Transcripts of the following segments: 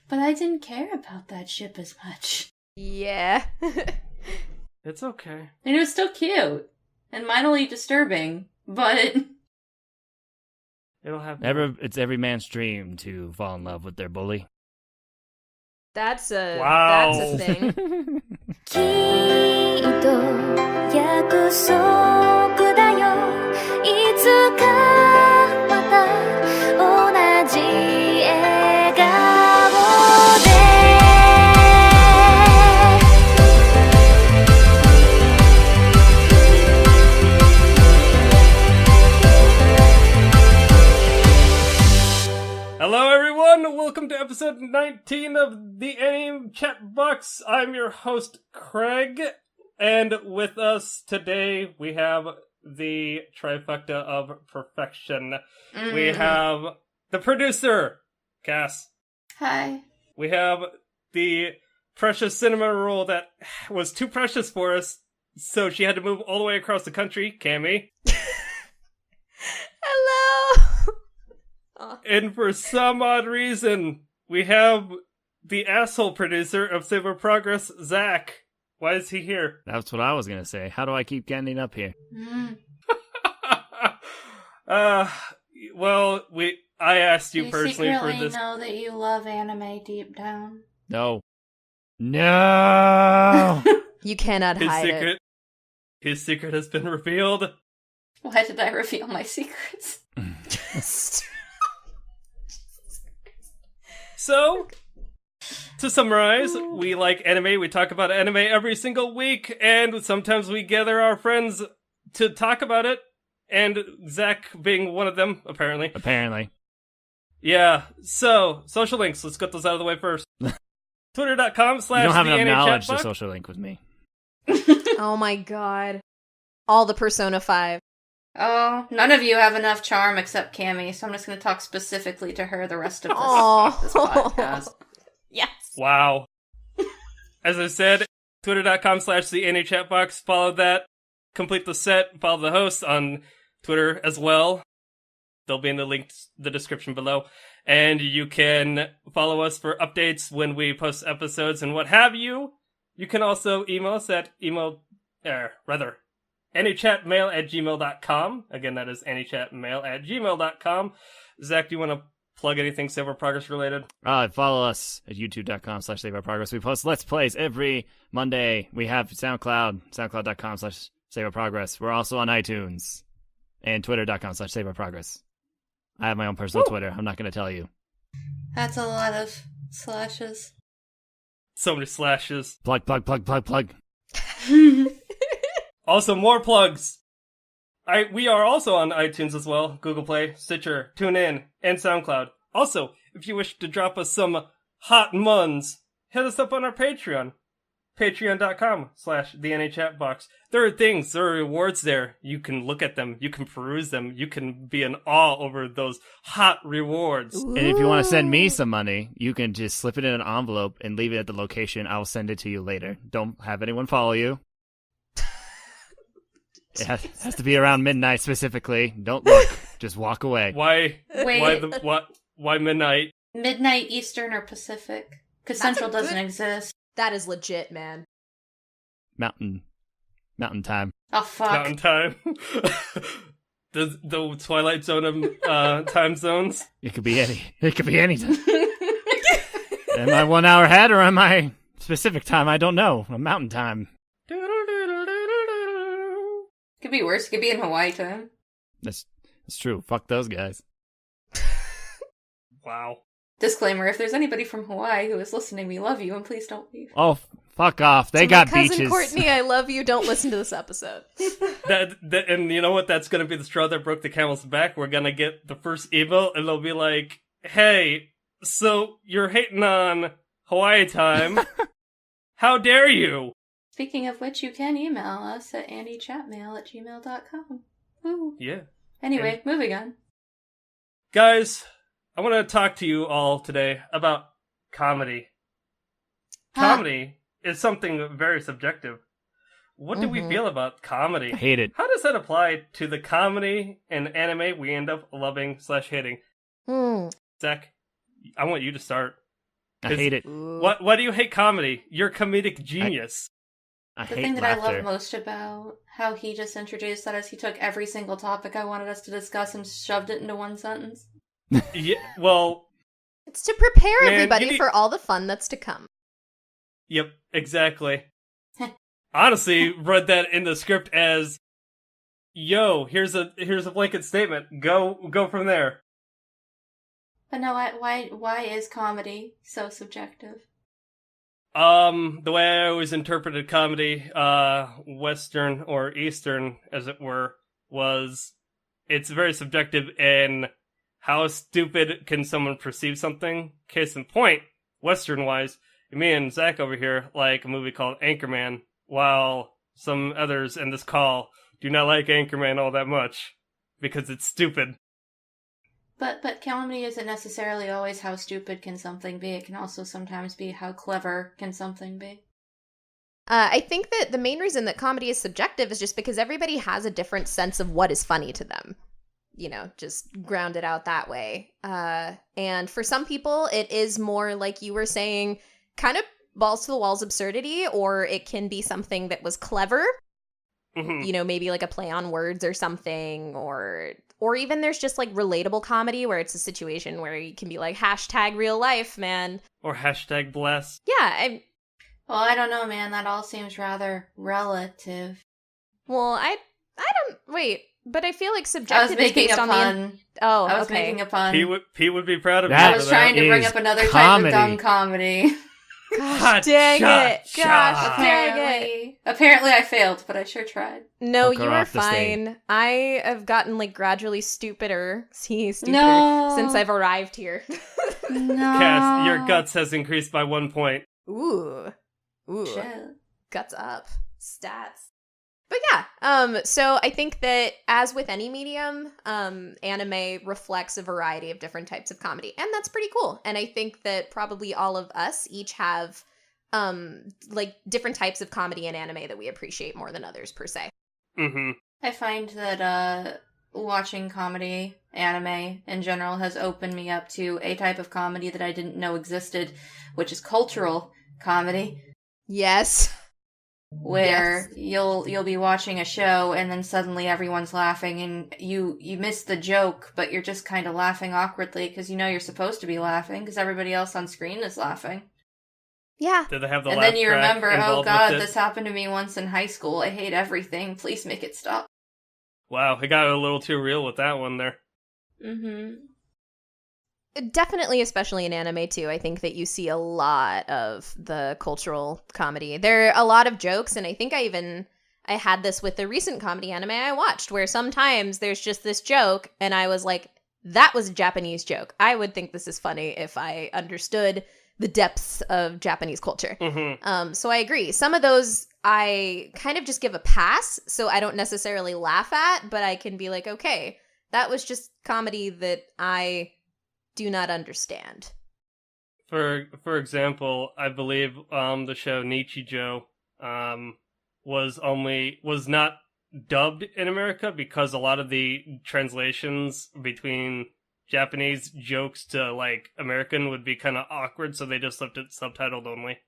But I didn't care about that ship as much. Yeah. It's okay. And it was still cute. And mildly disturbing, but... It'll happen. It's every man's dream to fall in love with their bully. That's a thing. きっと約束だよいつかまた同じ笑顔で Hello everyone, welcome to episode 19 of the Anime Chat Box. I'm your host, Craig, and with us today we have the trifecta of perfection. We have the producer, Cass. Hi. We have the precious cinema roll that was too precious for us, so she had to move all the way across the country, Cammy. Hello! And for some odd reason, we have the asshole producer of Save Our Progress, Zach. Why is he here? That's what I was gonna say. How do I keep getting up here? Well, I asked you personally for secretly this. know that you love anime deep down. No. No! You cannot hide it. His secret has been revealed. Why did I reveal my secrets? So, to summarize, we like anime, we talk about anime every single week, and sometimes we gather our friends to talk about it, and Zach being one of them, apparently. Apparently. Yeah, so, social links, let's get those out of the way first. Twitter.com/TheAnyChatBox. You don't have enough knowledge to social link with me. Oh my god. All the Persona 5. Oh, none of you have enough charm except Cammy, so I'm just going to talk specifically to her the rest of this podcast. Yes. Wow. As I said, Twitter.com/TheAnyChatBox. Follow that. Complete the set. Follow the host on Twitter as well. They'll be in the description below. And you can follow us for updates when we post episodes and what have you. You can also email us at anychatmail@gmail.com. Again, that is anychatmail@gmail.com. Zach, do you want to plug anything Save Our Progress related? Follow us at youtube.com/Save Our Progress. We post Let's Plays every Monday. We have SoundCloud, soundcloud.com/Save Our Progress. We're also on iTunes and twitter.com/Save Our Progress. I have my own personal Twitter. I'm not going to tell you. That's a lot of slashes. So many slashes. Plug. Also, more plugs. We are also on iTunes as well, Google Play, Stitcher, TuneIn, and SoundCloud. Also, if you wish to drop us some hot muns, hit us up on our Patreon. Patreon.com/TheNAChatBox. There are rewards there. You can look at them, you can peruse them, you can be in awe over those hot rewards. And if you want to send me some money, you can just slip it in an envelope and leave it at the location. I'll send it to you later. Don't have anyone follow you. It has to be around midnight specifically. Don't look. Just walk away. Why? Wait. Why midnight? Midnight Eastern or Pacific? Because Central doesn't exist. That is legit, man. Mountain time. Oh, fuck. Mountain time. the Twilight Zone of time zones. It could be any time. Am I 1 hour ahead or am I specific time? I don't know. Mountain time. Could be worse. It could be in Hawaii time. That's true. Fuck those guys. Wow. Disclaimer, if there's anybody from Hawaii who is listening, we love you, and please don't leave. Oh, fuck off. They To got my cousin beaches. Courtney, I love you. Don't listen to this episode. And you know what? That's going to be the straw that broke the camel's back. We're going to get the first email, and they'll be like, hey, so you're hating on Hawaii time. How dare you? Speaking of which, you can email us at andychatmail@gmail.com. Woo. Yeah. Anyway, moving on. Guys, I want to talk to you all today about comedy. Comedy is something very subjective. What do we feel about comedy? I hate it. How does that apply to the comedy and anime we end up loving/hating? Zach, I want you to start. I hate it. Ooh. Why do you hate comedy? You're a comedic genius. I The hate thing that laughter. I love most about how he just introduced that is he took every single topic I wanted us to discuss and shoved it into one sentence. Yeah, well, It's to prepare Man, everybody you need- for all the fun that's to come. yep, exactly. Honestly, read that in the script as, "Yo, here's a blanket statement. Go from there." But no, why is comedy so subjective? The way I always interpreted comedy, Western or Eastern, as it were, was it's very subjective in how stupid can someone perceive something. Case in point, Western-wise, me and Zach over here like a movie called Anchorman, while some others in this call do not like Anchorman all that much, because it's stupid. But comedy isn't necessarily always how stupid can something be. It can also sometimes be how clever can something be. I think that the main reason that comedy is subjective is just because everybody has a different sense of what is funny to them. You know, just ground it out that way. And for some people, it is more like you were saying, kind of balls to the walls absurdity, or it can be something that was clever. Mhm. You know, maybe like a play on words or something, or even there's just like relatable comedy where it's a situation where you can be like hashtag real life, man. Or hashtag bless. Yeah, Well, I don't know, man. That all seems rather relative. I don't wait, but I feel like I was subjective is making based a on the pun. oh, I was okay. making a pun. Pete would be proud of That me I was for trying that. to bring is up another comedy. type of dumb comedy. Gosh dang it! Gosh dang it! Apparently I failed, but I sure tried. No, Took her you are off the stage. fine. I have gotten like gradually stupider No. since I've arrived here. No. Cass, your guts has increased by 1 point. Ooh, Shit. guts up, stats. But yeah, so I think that as with any medium, anime reflects a variety of different types of comedy, and that's pretty cool. And I think that probably all of us each have like different types of comedy and anime that we appreciate more than others per se. Mm-hmm. I find that watching comedy, anime in general, has opened me up to a type of comedy that I didn't know existed, which is cultural comedy, Yes. where Yes. you'll be watching a show and then suddenly everyone's laughing and you miss the joke, but you're just kind of laughing awkwardly because you know you're supposed to be laughing because everybody else on screen is laughing. Yeah. Did they have the And laugh then you track remember, oh involved god, with it? this happened to me once in high school. I hate everything. Please make it stop. Wow, it got a little too real with that one there. Mm-hmm. Definitely, especially in anime too. I think that you see a lot of the cultural comedy. There are a lot of jokes, and I think I had this with the recent comedy anime I watched, where sometimes there's just this joke, and I was like, that was a Japanese joke. I would think this is funny if I understood the depths of Japanese culture. Mm-hmm. So I agree. Some of those I kind of just give a pass, so I don't necessarily laugh at, but I can be like, okay, that was just comedy that I do not understand. For example, I believe the show Nichijou was not dubbed in America because a lot of the translations between Japanese jokes to like American would be kind of awkward, so they just left it subtitled only.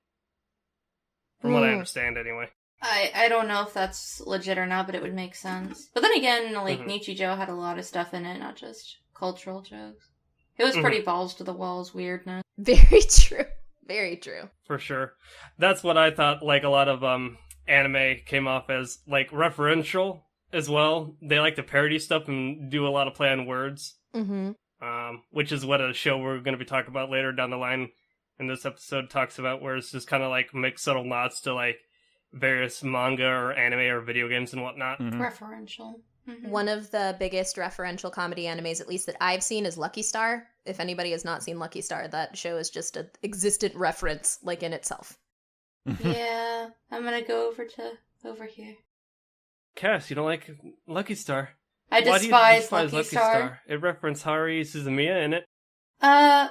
From what I understand, anyway. I don't know if that's legit or not, but it would make sense. But then again, like, Nichijou had a lot of stuff in it, not just cultural jokes. It was pretty balls to the walls weirdness. Very true. Very true. For sure. That's what I thought, like, a lot of anime came off as, like, referential as well. They like to parody stuff and do a lot of play on words. Mm-hmm. Which is what a show we're going to be talking about later down the line in this episode talks about, where it's just kind of, like, mixed subtle nods to, like, various manga or anime or video games and whatnot. Mhm. Referential. Mm-hmm. One of the biggest referential comedy animes, at least that I've seen, is Lucky Star. If anybody has not seen Lucky Star, that show is just an existent reference, like, in itself. Yeah, I'm gonna go over here. Cass, you don't like Lucky Star? I Why do you despise despise Lucky Star. It referenced Haruhi Suzumiya in it.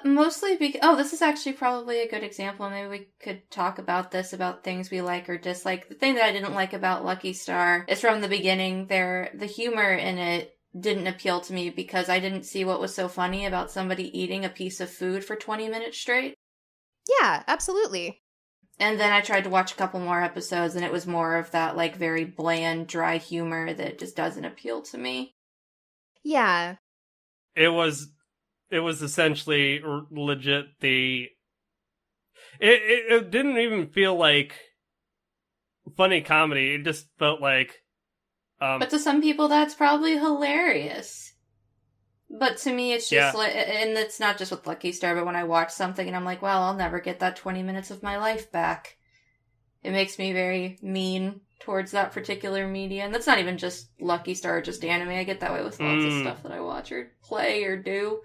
Mostly because... Oh, this is actually probably a good example. Maybe we could talk about this, about things we like or dislike. The thing that I didn't like about Lucky Star is from the beginning, the humor in it didn't appeal to me because I didn't see what was so funny about somebody eating a piece of food for 20 minutes straight. Yeah, absolutely. And then I tried to watch a couple more episodes, and it was more of that, like, very bland, dry humor that just doesn't appeal to me. Yeah. It was essentially legit it didn't even feel like funny comedy. It just felt like But to some people, that's probably hilarious. But to me, it's just like, and it's not just with Lucky Star, but when I watch something and I'm like, well, I'll never get that 20 minutes of my life back. It makes me very mean towards that particular media. And that's not even just Lucky Star or just anime. I get that way with lots of stuff that I watch or play or do.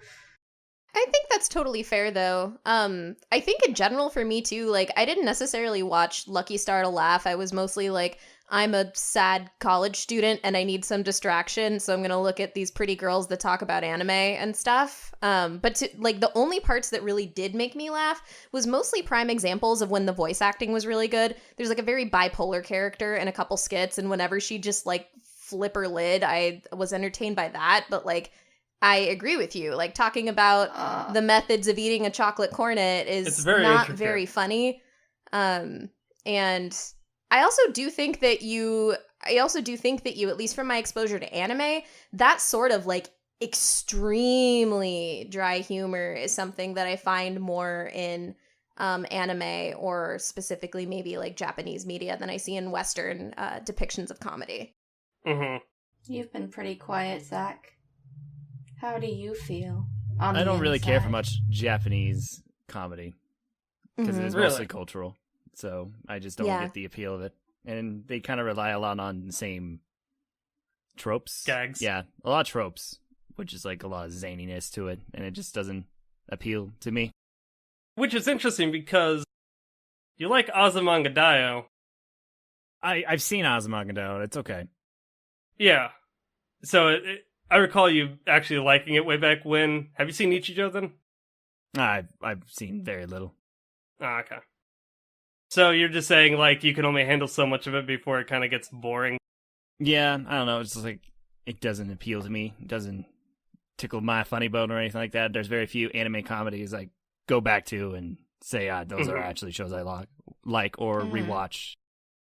I think that's totally fair, though. I think in general for me, too, like, I didn't necessarily watch Lucky Star to laugh. I was mostly like, I'm a sad college student and I need some distraction, so I'm going to look at these pretty girls that talk about anime and stuff. But the only parts that really did make me laugh was mostly prime examples of when the voice acting was really good. There's like a very bipolar character in a couple skits, and whenever she just like flip her lid, I was entertained by that. But like, I agree with you. Like, talking about the methods of eating a chocolate cornet is not very funny. And I also do think that you, at least from my exposure to anime, that sort of like extremely dry humor is something that I find more in anime, or specifically maybe like Japanese media, than I see in Western depictions of comedy. Mm-hmm. You've been pretty quiet, Zach. How do you feel? I don't really care for much Japanese comedy because it is mostly cultural. So I just don't get the appeal of it. And they kind of rely a lot on the same tropes. Gags. Yeah, a lot of tropes, which is like a lot of zaniness to it. And it just doesn't appeal to me. Which is interesting because you like Azumanga I've seen Azumanga. It's okay. Yeah. So I recall you actually liking it way back when. Have you seen Nichijou then? I've seen very little. Ah, okay. So you're just saying, like, you can only handle so much of it before it kind of gets boring? Yeah, I don't know. It's just like, it doesn't appeal to me. It doesn't tickle my funny bone or anything like that. There's very few anime comedies I go back to and say, those are actually shows I like or rewatch.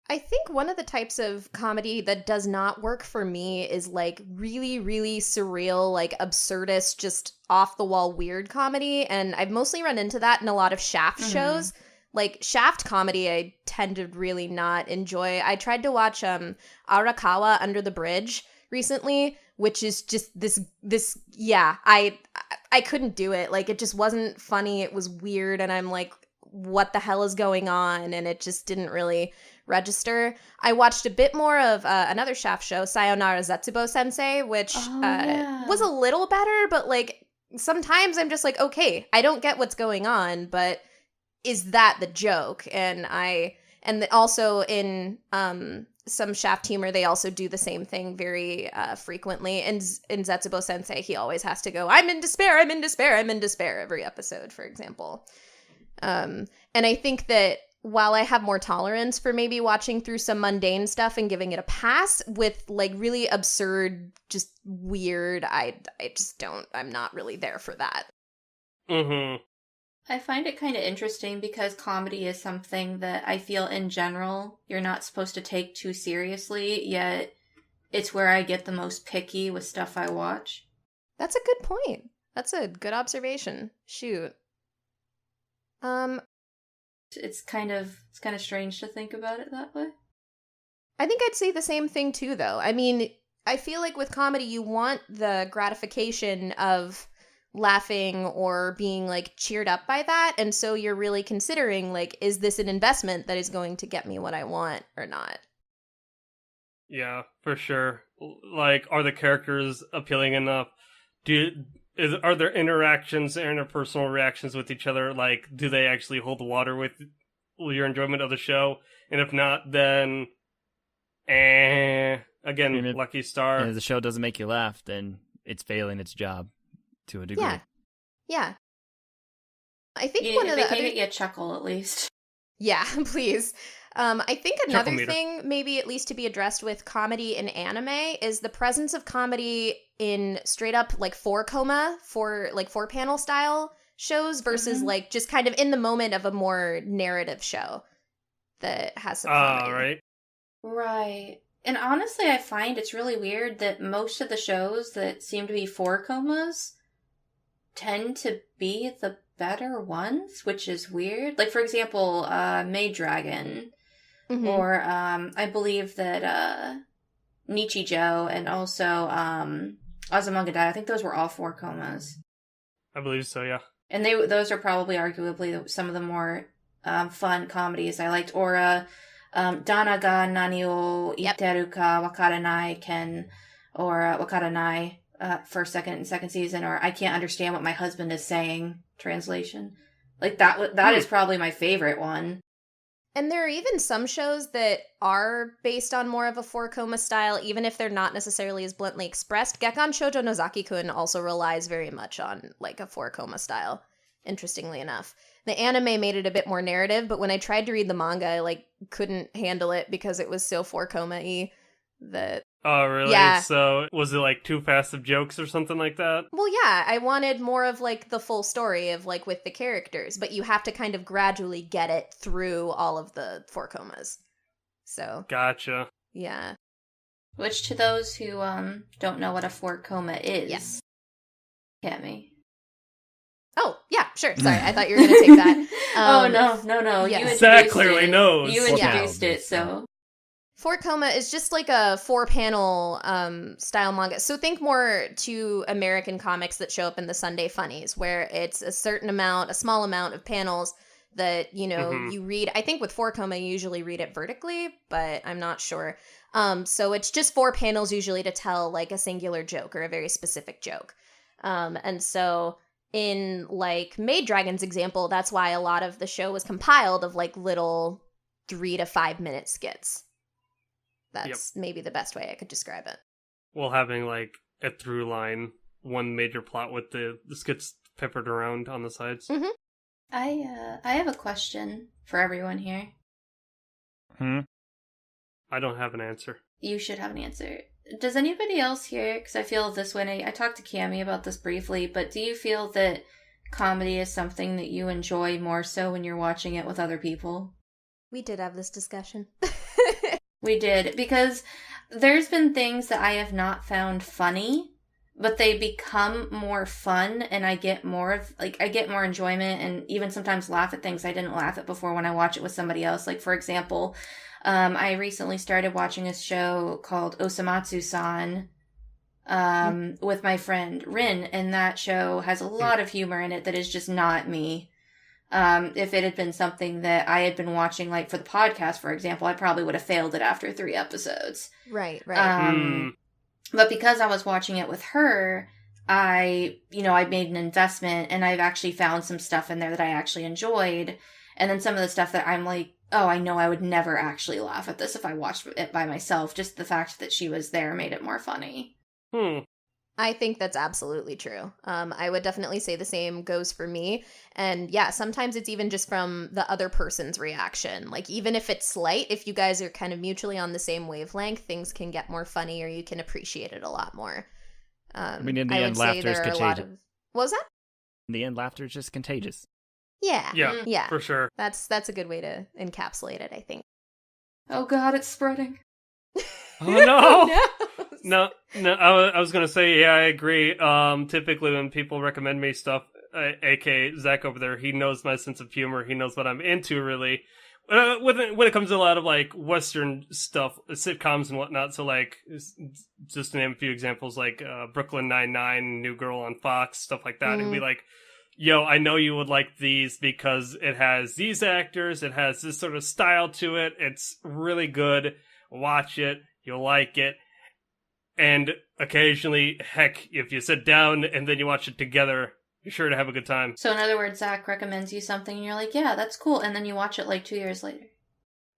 I think one of the types of comedy that does not work for me is like really, really surreal, like absurdist, just off the wall weird comedy. And I've mostly run into that in a lot of Shaft shows. Like Shaft comedy, I tend to really not enjoy. I tried to watch Arakawa Under the Bridge recently, which is just this I couldn't do it. Like, it just wasn't funny. It was weird. And I'm like, what the hell is going on? And it just didn't really register. I watched a bit more of another Shaft show, Sayonara Zetsubo Sensei, which was a little better, but like sometimes I'm just like, okay, I don't get what's going on, but is that the joke? And also in some Shaft humor, they also do the same thing very frequently. And in Zetsubo Sensei, he always has to go, I'm in despair, I'm in despair, I'm in despair every episode, for example. And I think that while I have more tolerance for maybe watching through some mundane stuff and giving it a pass, with like really absurd, just weird, I just don't, I'm not really there for that. I find it kind of interesting because comedy is something that I feel in general you're not supposed to take too seriously, yet it's where I get the most picky with stuff I watch. That's a good point. That's a good observation. Shoot. It's kind of strange to think about it that way. I think I'd say the same thing too, though. I mean, I feel like with comedy, you want the gratification of laughing or being like cheered up by that, and so you're really considering like, is this an investment that is going to get me what I want or not? Yeah, for sure. Like, are the characters appealing enough? Are there interactions, interpersonal reactions with each other? Like, do they actually hold the water with your enjoyment of the show? And if not, then again, Lucky Star. And if the show doesn't make you laugh, then it's failing its job to a degree. Yeah. I think one of the other... get you a chuckle at least. Yeah, please. I think another thing maybe at least to be addressed with comedy in anime is the presence of comedy in straight up like 4 panel style shows versus like just kind of in the moment of a more narrative show that has some comedy. Right. And honestly, I find it's really weird that most of the shows that seem to be 4-comas tend to be the better ones, which is weird. Like, for example, Maid Dragon, or I believe that Nichijou and also Azumanga Daioh, I think those were all 4-comas. I believe so, yeah. And those are probably arguably some of the more fun comedies I liked. Or Dana ga nani o itteru ka wakaranai ken, or wakaranai for second and second season, or I can't understand what my husband is saying translation. Like that is probably my favorite one. And there are even some shows that are based on more of a 4-coma style, even if they're not necessarily as bluntly expressed. Gekkan Shoujo no Zaki-kun also relies very much on like a 4-coma style, interestingly enough. The anime made it a bit more narrative, but when I tried to read the manga, I like couldn't handle it because it was so 4-coma-y that... Oh, really? Yeah. So, was it like too fast of jokes or something like that? Well, yeah, I wanted more of like the full story of like with the characters, but you have to kind of gradually get it through all of the 4-comas. So. Gotcha. Yeah. Which, to those who don't know what a 4-coma is, yes. Cammy. Oh, yeah, sure. Sorry, I thought you were going to take that. No. Yes. You Zach clearly knows. You introduced it, so... 4-coma is just like a 4-panel style manga. So think more to American comics that show up in the Sunday Funnies, where it's a small amount of panels that, you know, you read. I think with 4-coma, you usually read it vertically, but I'm not sure. So it's just 4 panels usually to tell like a singular joke or a very specific joke. And so in like Maid Dragon's example, that's why a lot of the show was compiled of like little 3 to 5 minute skits. That's maybe the best way I could describe it. Well, having like a through line, one major plot with the skits peppered around on the sides. Mm-hmm. I have a question for everyone here. I don't have an answer. You should have an answer. Does anybody else here, because I feel this way, I talked to Cammy about this briefly, but do you feel that comedy is something that you enjoy more so when you're watching it with other people? We did have this discussion. We did, because there's been things that I have not found funny, but they become more fun, and I get more enjoyment, and even sometimes laugh at things I didn't laugh at before when I watch it with somebody else. Like, for example, I recently started watching a show called Osamatsu-san with my friend Rin, and that show has a lot of humor in it that is just not me. If it had been something that I had been watching, like for the podcast, for example, I probably would have failed it after 3 episodes. Right. But because I was watching it with her, I made an investment, and I've actually found some stuff in there that I actually enjoyed. And then some of the stuff that I'm like, oh, I know I would never actually laugh at this if I watched it by myself. Just the fact that she was there made it more funny. I think that's absolutely true. I would definitely say the same goes for me. And yeah, sometimes it's even just from the other person's reaction. Like, even if it's slight, if you guys are kind of mutually on the same wavelength, things can get more funny, or you can appreciate it a lot more. I mean, in the end, laughter is contagious. What was that? In the end, laughter is just contagious. Yeah, for sure. That's a good way to encapsulate it, I think. Oh God, it's spreading. Oh no! No, I was gonna say, yeah, I agree. Typically when people recommend me stuff, aka Zach over there, he knows my sense of humor. He knows what I'm into, really. When it comes to a lot of like Western stuff, sitcoms and whatnot. So like, just to name a few examples, like Brooklyn Nine-Nine, New Girl on Fox, stuff like that. It'd be like, yo, I know you would like these because it has these actors, it has this sort of style to it. It's really good. Watch it. You'll like it. And occasionally, heck, if you sit down and then you watch it together, you're sure to have a good time. So in other words, Zach recommends you something and you're like, yeah, that's cool. And then you watch it like 2 years later.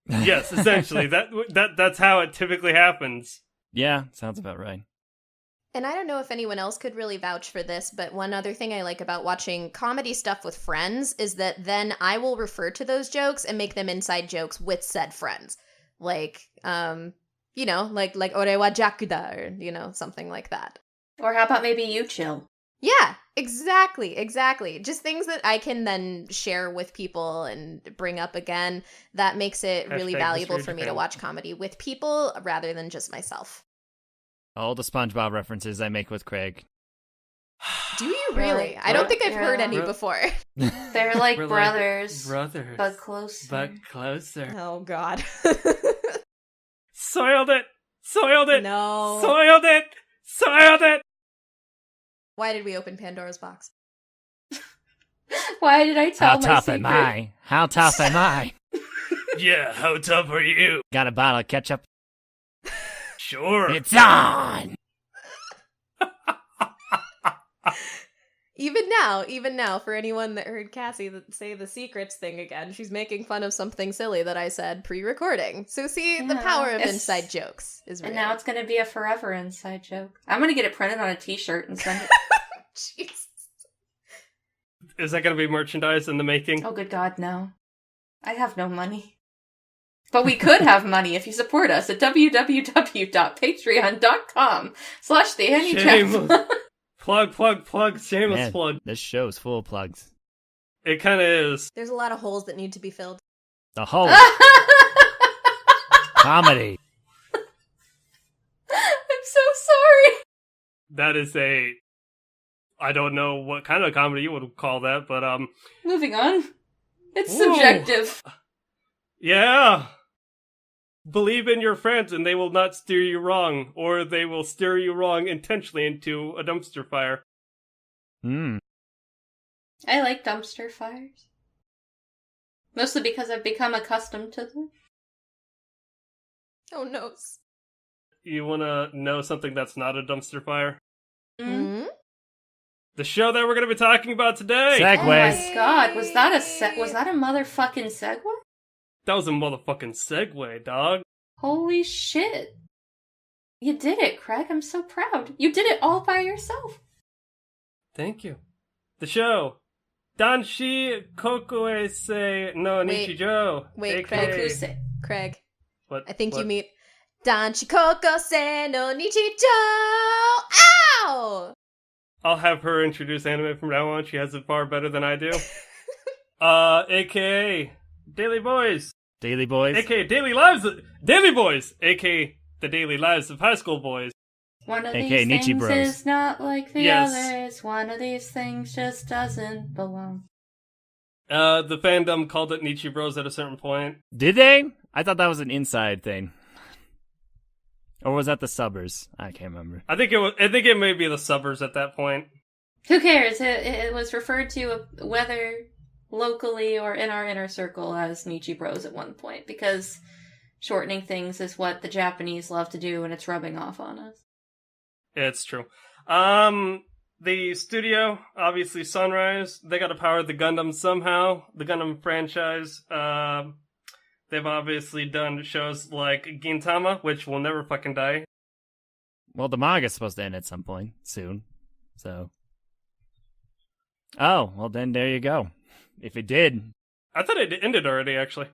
Yes, essentially. That's how it typically happens. Yeah, sounds about right. And I don't know if anyone else could really vouch for this, but one other thing I like about watching comedy stuff with friends is that then I will refer to those jokes and make them inside jokes with said friends. Like, like ore wa Jaku da, or, something like that. Or how about maybe you chill? Yeah, exactly. Just things that I can then share with people and bring up again. That makes it really Hashtag valuable History for of me to Japan. watch comedy with people rather than just myself. All the SpongeBob references I make with Craig. Do you Really? really? I don't think I've heard any Really? before. They're like We're brothers, brothers. but closer. But closer. Oh, God. Soiled it! Soiled it! No. Soiled it! Soiled it! Why did we open Pandora's box? Why did I tell How my tough secret? am I? How tough am I? Yeah, how tough are you? Got a bottle of ketchup? Sure. It's on! Even now, for anyone that heard Cassie say the secrets thing again, she's making fun of something silly that I said pre-recording. So see, the Yeah, power of it's- inside jokes is real. And now it's going to be a forever inside joke. I'm going to get it printed on a t-shirt and send it. Jeez. Is that going to be merchandise in the making? Oh, good God, no. I have no money. But we could have money if you support us at www.patreon.com/theandychat. Shameless. Plug, shameless Man, plug. this show's full of plugs. It kind of is. There's a lot of holes that need to be filled. The whole comedy. I'm so sorry. That is I don't know what kind of comedy you would call that, but Moving on. It's Ooh. subjective. yeah. Believe in your friends and they will not steer you wrong, or they will steer you wrong intentionally into a dumpster fire. Hmm. I like dumpster fires. Mostly because I've become accustomed to them. Oh, no. You want to know something that's not a dumpster fire? Mm. Mm? The show that we're going to be talking about today. Oh Segways. my God, was that a motherfucking segue? That was a motherfucking segue, dog. Holy shit. You did it, Craig. I'm so proud. You did it all by yourself. Thank you. The show. Danshi Koukousei no Wait. Nichijou. Wait, aka... Koukousei. Craig, What? I think what? you mean Danshi Koukousei no Nichijou! Ow! I'll have her introduce anime from now on. She has it far better than I do. AKA Daily Boys. Daily Boys. AKA Daily Lives. Daily Boys. AKA The Daily Lives of High School Boys. One of AKA these things Nichibros. is not like the Yes. others. One of these things just doesn't belong. The fandom called it Nichibros at a certain point. Did they? I thought that was an inside thing. Or was that the subbers? I can't remember. I think it may be the subbers at that point. Who cares? It was referred to whether locally or in our inner circle as Nichibros at one point, because shortening things is what the Japanese love to do, and it's rubbing off on us. It's true. The studio, obviously Sunrise, they got to power the Gundam somehow. The Gundam franchise. They've obviously done shows like Gintama, which will never fucking die. Well, the manga's supposed to end at some point soon, so. Oh, well then there you go. If it did. I thought it ended already, actually.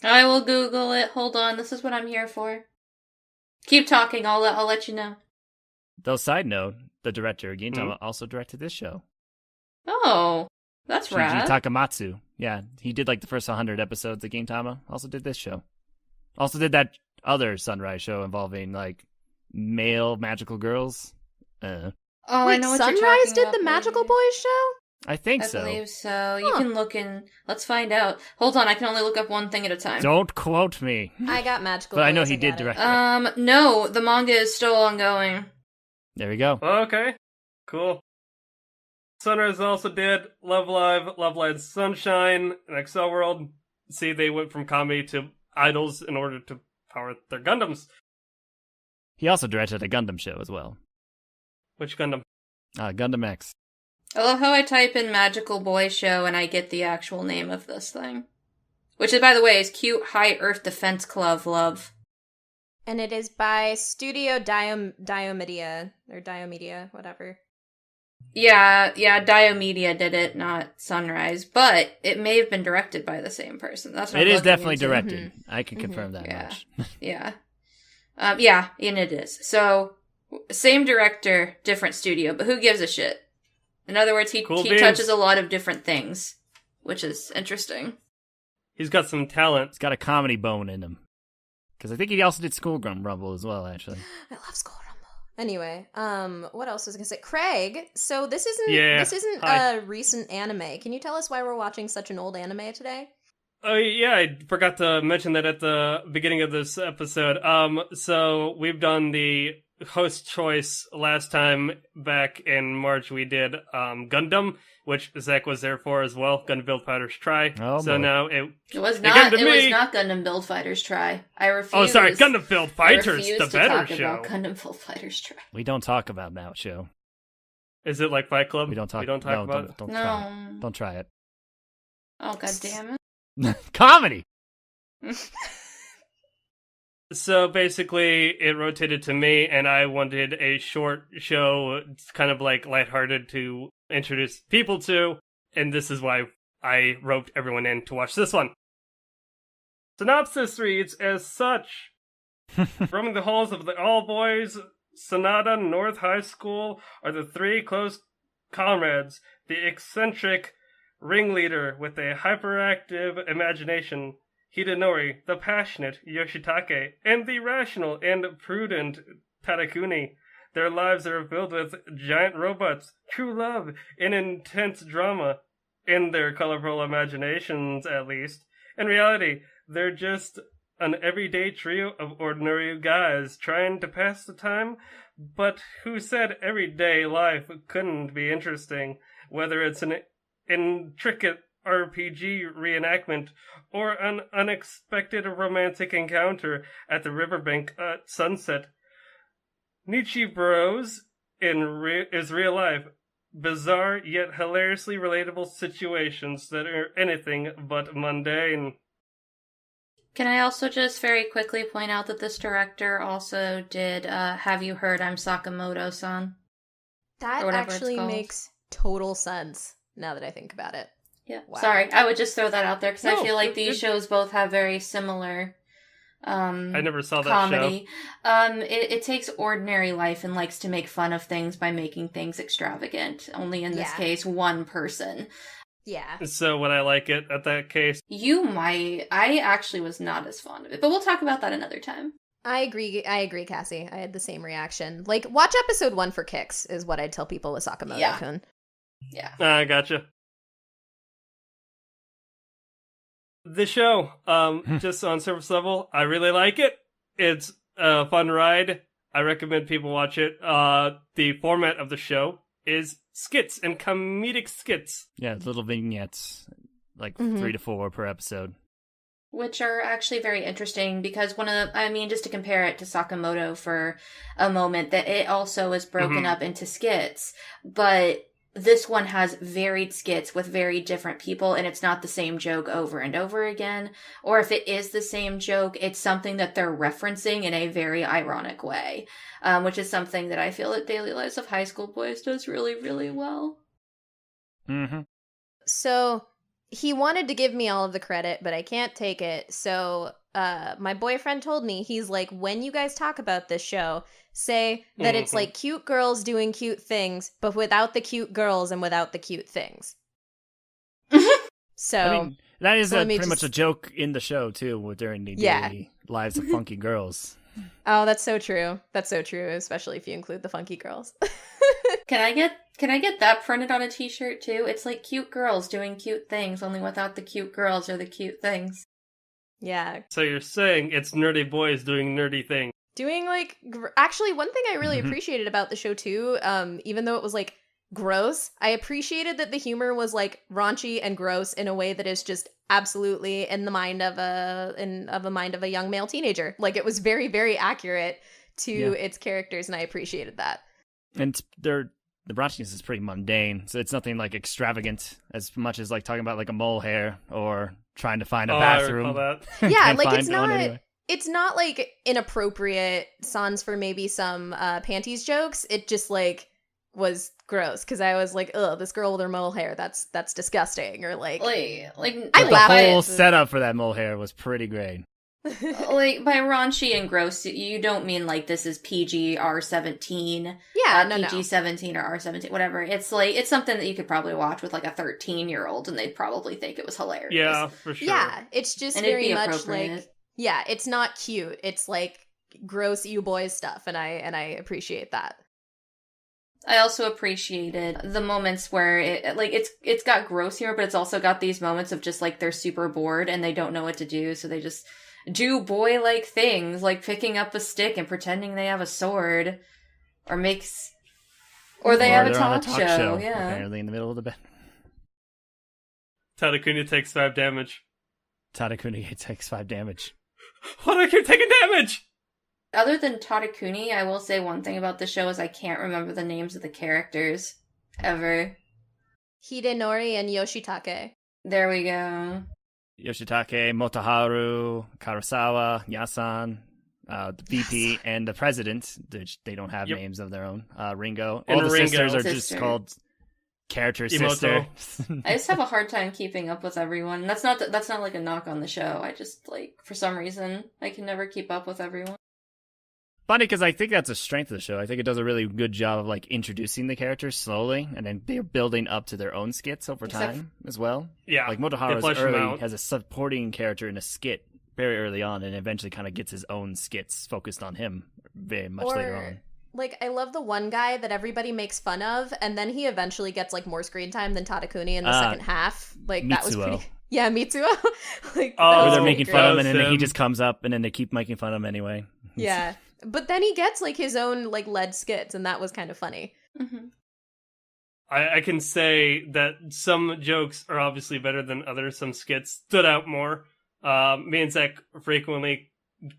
I will Google it. Hold on, this is what I'm here for. Keep talking. I'll let you know. Though, side note, the director, Gintama, also directed this show. Oh, that's Shinji rad. Takamatsu. Yeah, he did like the first 100 episodes of Gintama. Also did this show. Also did that other Sunrise show involving like male magical girls. Oh, I Wait, know what you're Sunrise talking did about, the Magical maybe. Boys show? I think I so. believe so. You Huh. can look in. Let's find out. Hold on, I can only look up one thing at a time. Don't quote me. I got Magical But Boys. I know he got did it. direct it. No, the manga is still ongoing. There we go. Okay, cool. Sunrise also did Love Live, Love Live Sunshine, and Excel World. See, they went from comedy to idols in order to power their Gundams. He also directed a Gundam show as well. Which Gundam? Gundam X. I love how I type in Magical Boy Show and I get the actual name of this thing. Which, by the way, is Cute High Earth Defense Club Love. And it is by Studio Diomedia, or Diomedia, whatever. Yeah, Diomedia did it, not Sunrise. But it may have been directed by the same person. That's what It I'm is looking definitely into. directed. I can confirm that Yeah. much. Yeah. Yeah, and it is. So, same director, different studio, but who gives a shit? In other words, he Cool beans. touches a lot of different things, which is interesting. He's got some talent. He's got a comedy bone in him. Because I think he also did School Rumble as well, actually. I love School Rumble. Anyway, what else was I gonna say? Craig, so this isn't Hi. a recent anime. Can you tell us why we're watching such an old anime today? Oh yeah, I forgot to mention that at the beginning of this episode. So we've done the host choice last time back in March. We did Gundam, which Zach was there for as well. Gundam Build Fighters Try. Oh, so boy. now It was was not Gundam Build Fighters Try. I refuse. Oh, sorry, Gundam Build Fighters, I refuse the to better talk show. about Gundam Build Fighters Try. We don't talk about that show. Is it like Fight Club? We don't talk, no, about it. Don't No. try it. Don't try Oh, god damn it. it. Comedy! So basically, it rotated to me, and I wanted a short show, kind of like lighthearted to introduce people to, and this is why I roped everyone in to watch this one. Synopsis reads as such. Roaming the halls of the all-boys Sanada North High School are the three close comrades, the eccentric ringleader with a hyperactive imagination, Hidenori, the passionate Yoshitake, and the rational and prudent Tadakuni. Their lives are filled with giant robots, true love, and intense drama. In their colorful imaginations, at least. In reality, they're just an everyday trio of ordinary guys trying to pass the time, but who said everyday life couldn't be interesting, whether it's an intricate RPG reenactment or an unexpected romantic encounter at the riverbank at sunset. Nichijou is real life, bizarre yet hilariously relatable situations that are anything but mundane. Can I also just very quickly point out that this director also did Have You Heard I'm Sakamoto-san? That Or whatever it's actually called. makes total sense now that I think about it. Yeah. Wow. Sorry, I would just throw that out there because I No, feel like these it- shows both have very similar I never saw that comedy. It takes ordinary life and likes to make fun of things by making things extravagant. Only in this Yeah. case, one person. Yeah. show. So would I like it at that case? You might. I actually was not as fond of it, but we'll talk about that another time. I agree, Cassie. I had the same reaction. Like, watch episode 1 for kicks is what I'd tell people with Sakamoto-kun. Yeah. I gotcha. The show, just on surface level, I really like it. It's a fun ride. I recommend people watch it. The format of the show is skits and comedic skits. Yeah, little vignettes, like Mhm. 3 to 4 per episode. Which are actually very interesting because just to compare it to Sakamoto for a moment, that it also is broken up into skits, but this one has varied skits with very different people, and it's not the same joke over and over again. Or if it is the same joke, it's something that they're referencing in a very ironic way, which is something that I feel that Daily Lives of High School Boys does really, really well. Mm-hmm. So, he wanted to give me all of the credit, but I can't take it. So, my boyfriend told me, he's like, when you guys talk about this show, say that it's like cute girls doing cute things, but without the cute girls and without the cute things. So, I mean, that is so let me pretty much a just- joke in the show, too, during the Yeah. daily lives of funky girls. oh, that's so true. That's so true, especially if you include the funky girls. Can I get that printed on a t-shirt too? It's like cute girls doing cute things, only without the cute girls or the cute things. Yeah. So you're saying it's nerdy boys doing nerdy things. Doing like actually one thing I really Mhm. appreciated about the show too, even though it was like gross, I appreciated that the humor was like raunchy and gross in a way that is just absolutely in the mind of a young male teenager. Like it was very, very accurate to Yeah. its characters, and I appreciated that. And the raunchiness is pretty mundane, so it's nothing like extravagant as much as like talking about like a mole hair or trying to find a I bathroom. recall that. Yeah, Can't like find it's one not anyway. it's not like inappropriate sans for maybe some panties jokes. It just like was gross because I was like, ugh, this girl with her mole hair, that's disgusting. Or like Like I The laughed at whole it. setup for that mole hair was pretty great. Like, by raunchy and gross, you don't mean like this is PG R-17, Yeah, no. PG-17 or R-17, whatever. It's like, it's something that you could probably watch with like a 13-year-old and they'd probably think it was hilarious. Yeah, for sure. Yeah, it's just And it'd very be much appropriate. like, yeah, it's not cute. It's like gross you boys stuff, and I appreciate that. I also appreciated the moments where it's got gross humor, but it's also got these moments of just like they're super bored and they don't know what to do, so they just do boy-like things, like picking up a stick and pretending they have a sword, or they have a they're on talk show. Yeah, apparently in the middle of the bed. Tadakuni takes 5 damage. Tadakuni takes 5 damage. Why do I keep taking damage? Other than Tadakuni, I will say one thing about the show is I can't remember the names of the characters ever. Hidenori and Yoshitake. There we go. Yoshitake, Motoharu, Karasawa, Yasan, the VP, and the president. They don't have names of their own. Ringo. And All the Ringo. sisters are Sister. just called character Imoto. sister. I just have a hard time keeping up with everyone. That's not like a knock on the show. I just, like, for some reason, I can never keep up with everyone. Funny, because I think that's a strength of the show. I think it does a really good job of like introducing the characters slowly, and then they're building up to their own skits over time as well. Yeah. Like they Motoharu flesh them out. has a supporting character in a skit very early on, and eventually kind of gets his own skits focused on him very much later on. Like, I love the one guy that everybody makes fun of, and then he eventually gets, like, more screen time than Tadakuni in the second half. Like, that was Mitsuo. pretty... Yeah, Mitsuo. Like, Oh, Where they're pretty making great. fun of him, and then he Him. just comes up, and then they keep making fun of him anyway. Yeah. But then he gets, like, his own, like, lead skits, and that was kind of funny. Mm-hmm. I can say that some jokes are obviously better than others. Some skits stood out more. Me and Zach frequently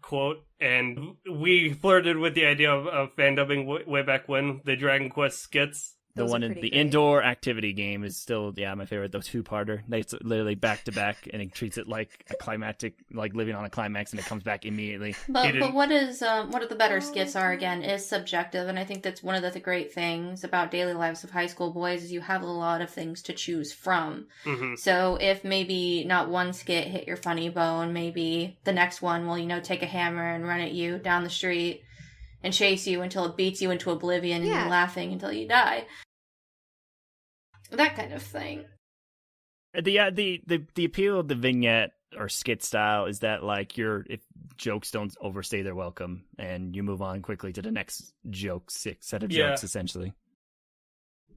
quote, and we flirted with the idea of fan dubbing way back when, the Dragon Quest skits. The Those one are in pretty the great. indoor activity game is still, my favorite. The 2-parter. It's literally back to back, and it treats it like a climactic, like living on a climax, and it comes back immediately. But didn't- what the better skits are, again, is subjective, and I think that's one of the great things about daily lives of high school boys is you have a lot of things to choose from. Mm-hmm. So if maybe not one skit hit your funny bone, maybe the next one will, take a hammer and run at you down the street and chase you until it beats you into oblivion and Yeah. you're laughing until you die. That kind of thing. The appeal of the vignette or skit style is that like if jokes don't overstay their welcome, and you move on quickly to the next set of jokes essentially.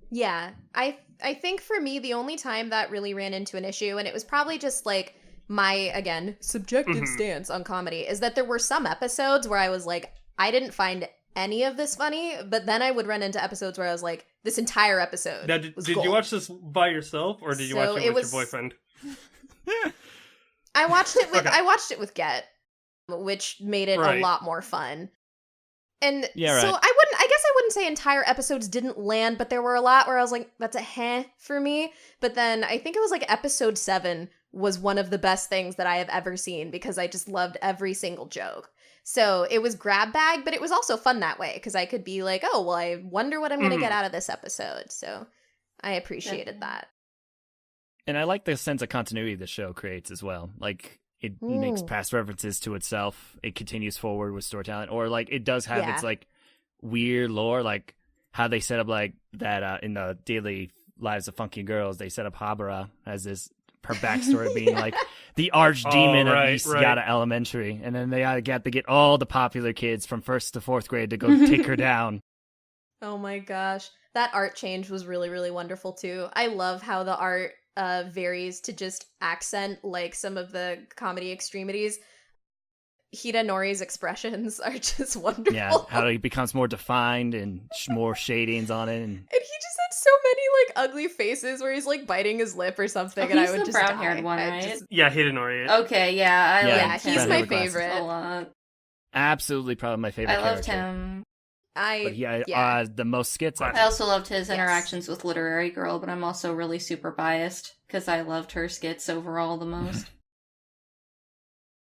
Yeah. I think for me, the only time that really ran into an issue, and it was probably just, like, my, again, subjective stance on comedy, is that there were some episodes where I was like, I didn't find any of this funny, but then I would run into episodes where I was like, this entire episode Now, did was you gold. watch this by yourself, or did you So watch it it with was- your boyfriend? I watched it with Okay. I watched it with Get, which made it Right. a lot more fun. And Yeah, so right. I guess I wouldn't say entire episodes didn't land, but there were a lot where I was like, that's a heh for me. But then I think it was like episode 7 was one of the best things that I have ever seen because I just loved every single joke. So it was grab bag, but it was also fun that way because I could be like, oh, well, I wonder what I'm going to get out of this episode. So I appreciated that. And I like the sense of continuity the show creates as well. Like, it makes past references to itself. It continues forward with storytelling. Or, like, it does have its, like, weird lore. Like, how they set up, like, that in the daily lives of funky girls, they set up Habara as this, her backstory being, like, the archdemon of East Yada Elementary. And then they got to get all the popular kids from 1st to 4th grade to go take her down. Oh my gosh. That art change was really, really wonderful, too. I love how the art varies to just accent like some of the comedy extremities. Hidenori's expressions are just wonderful. Yeah, how he becomes more defined and more shadings on it. And And he just had so many like ugly faces where he's like biting his lip or something, and I He's would the just brown-haired die. one, I right? just- Yeah, Hidenori. Okay, yeah, I Yeah, liked he's him my brown-haired glasses. favorite. a lot. absolutely probably my favorite I loved character. him. But yeah, yeah. the most skits. I I also loved his Yes. interactions with Literary Girl, but I'm also really super biased because I loved her skits overall the most.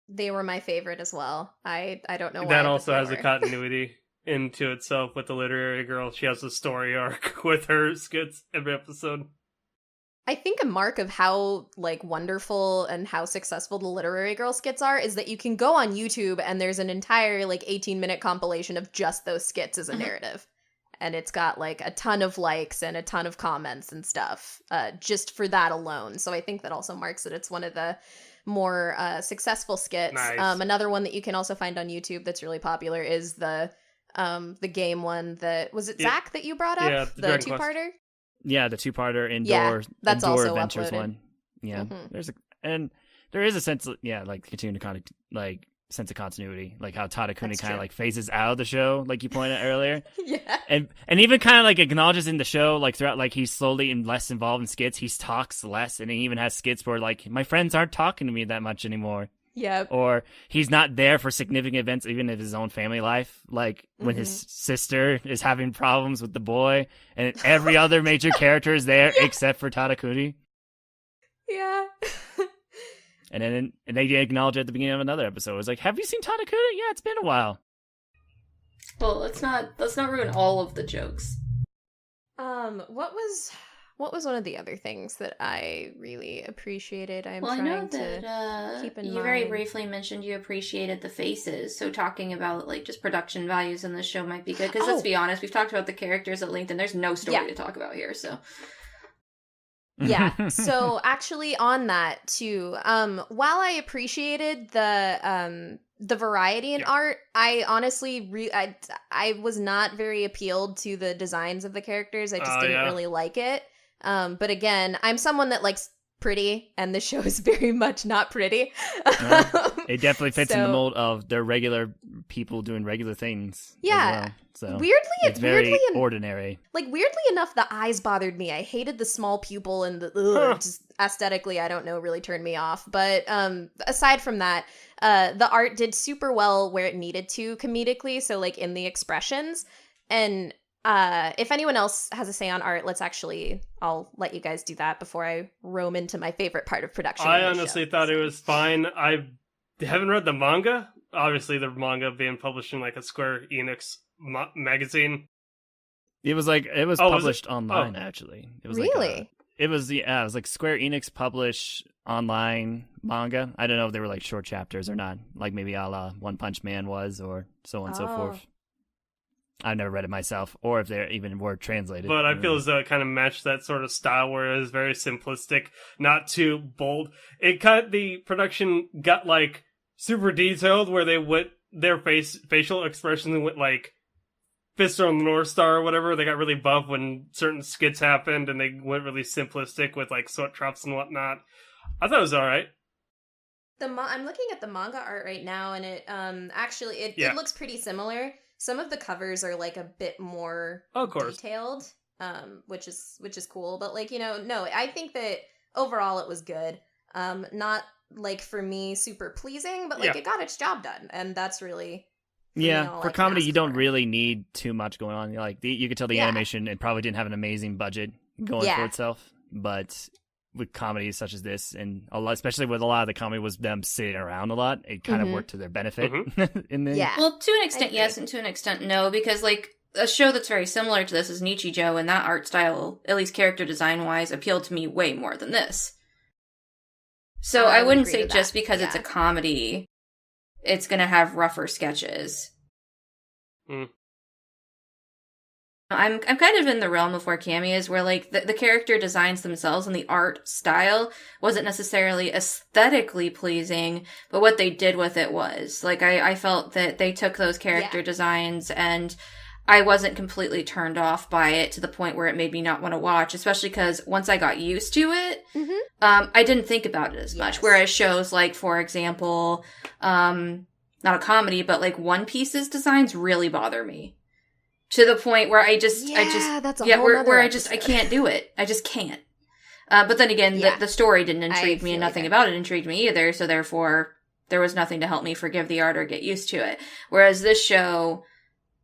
They were my favorite as well. I don't know why. That but also they has a were. continuity into itself with the literary girl. She has a story arc with her skits every episode. I think a mark of how like wonderful and how successful the Literary Girl skits are is that you can go on YouTube and there's an entire like 18-minute compilation of just those skits as a narrative. And it's got like a ton of likes and a ton of comments and stuff just for that alone. So I think that also marks that it's one of the more successful skits. Nice. Another one that you can also find on YouTube that's really popular is the game one that was it Zach that you brought up? Yeah, the two-parter? Yeah, the two-parter that's indoor also adventures uploaded. one. Yeah, there is a sense of, like continuing to like sense of continuity, like how Tadakuni kind of like phases out of the show, like you pointed out earlier. Yeah, and even kind of like acknowledges in the show, like throughout, like he's slowly and less involved in skits. He talks less, and he even has skits where like my friends aren't talking to me that much anymore. Yeah. Or he's not there for significant events, even in his own family life. Like when his sister is having problems with the boy, and every other major character is there except for Tadakuni. Yeah. And then they acknowledge at the beginning of another episode. It was like, have you seen Tadakuni? Yeah, it's been a while. Well, let's not ruin all of the jokes. What was one of the other things that I really appreciated? I know that keep in you mind. very briefly mentioned you appreciated the faces. So talking about like just production values in the show might be good. Because let's be honest, we've talked about the characters at length, and there's no story to talk about here. So yeah. So actually, on that too, while I appreciated the variety in art, I honestly I was not very appealed to the designs of the characters. I just didn't really like it. But again, I'm someone that likes pretty, and the show is very much not pretty. It definitely fits in the mold of they're regular people doing regular things. Yeah. As well. So it's very ordinary. Like weirdly enough, the eyes bothered me. I hated the small pupil, and the just aesthetically, I don't know, really turned me off. But aside from that, the art did super well where it needed to comedically. So like in the expressions. And if anyone else has a say on art, I'll let you guys do that before I roam into my favorite part of production. I honestly thought it was fine. I haven't read the manga. Obviously, the manga being published in like a Square Enix magazine. It was published online, actually. It was really? It was like Square Enix published online manga. I don't know if they were like short chapters or not, like maybe a la One Punch Man was, or so on and so forth. I've never read it myself, or if they even were translated. But I feel as though it kind of matched that sort of style where it was very simplistic, not too bold. The production got like super detailed where they went, their facial expressions went like Fist on the North Star or whatever. They got really buff when certain skits happened, and they went really simplistic with like sweat drops and whatnot. I thought it was alright. I'm looking at the manga art right now, and it it looks pretty similar. Some of the covers are like a bit more detailed, which is cool. But like, no, I think that overall it was good. Not like for me super pleasing, but like it got its job done, and that's really for comedy you don't really need too much going on. Like you could tell the animation it probably didn't have an amazing budget going for itself, but with comedies such as this, and especially with a lot of the comedy was them sitting around a lot, it kind of worked to their benefit. Well, to an extent yes, and to an extent no, because like a show that's very similar to this is Nichijou, and that art style, at least character design wise, appealed to me way more than this. So I wouldn't say just because it's a comedy it's gonna have rougher sketches. I'm kind of in the realm of where Cammy is, where like the character designs themselves and the art style wasn't necessarily aesthetically pleasing, but what they did with it was. Like I felt that they took those character designs, and I wasn't completely turned off by it to the point where it made me not want to watch, especially because once I got used to it, I didn't think about it as much. Whereas shows like, for example, not a comedy, but like One Piece's designs really bother me. To the point where I can't do it. I just can't. But then again, the story didn't intrigue me, and nothing about it intrigued me either, so therefore there was nothing to help me forgive the art or get used to it. Whereas this show,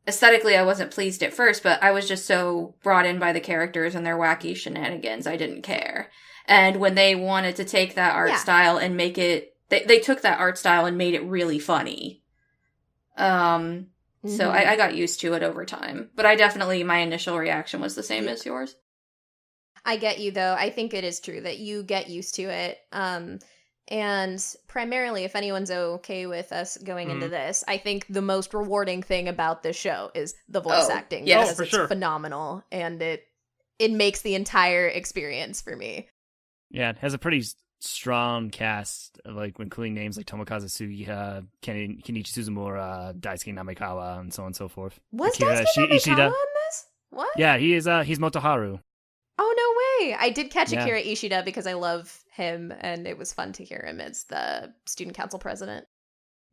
aesthetically I wasn't pleased at first, but I was just so brought in by the characters and their wacky shenanigans, I didn't care. And when they wanted to take that art style and make it, they took that art style and made it really funny. So I got used to it over time. But my initial reaction was the same as yours. I get you, though. I think it is true that you get used to it. And primarily, if anyone's okay with us going into this, I think the most rewarding thing about this show is the voice acting. Yes. Because it's phenomenal, and it makes the entire experience for me. Yeah, it has a pretty strong cast, like including names like Tomokazu Sugiha, Kenichi Suzumura, Daisuke Namikawa, and so on and so forth. Was Akira Daisuke Namikawa Ishida. in this? What? Yeah, he's Motoharu. Oh, no way. I did catch Yeah. Akira Ishida because I love him, and it was fun to hear him as the student council president.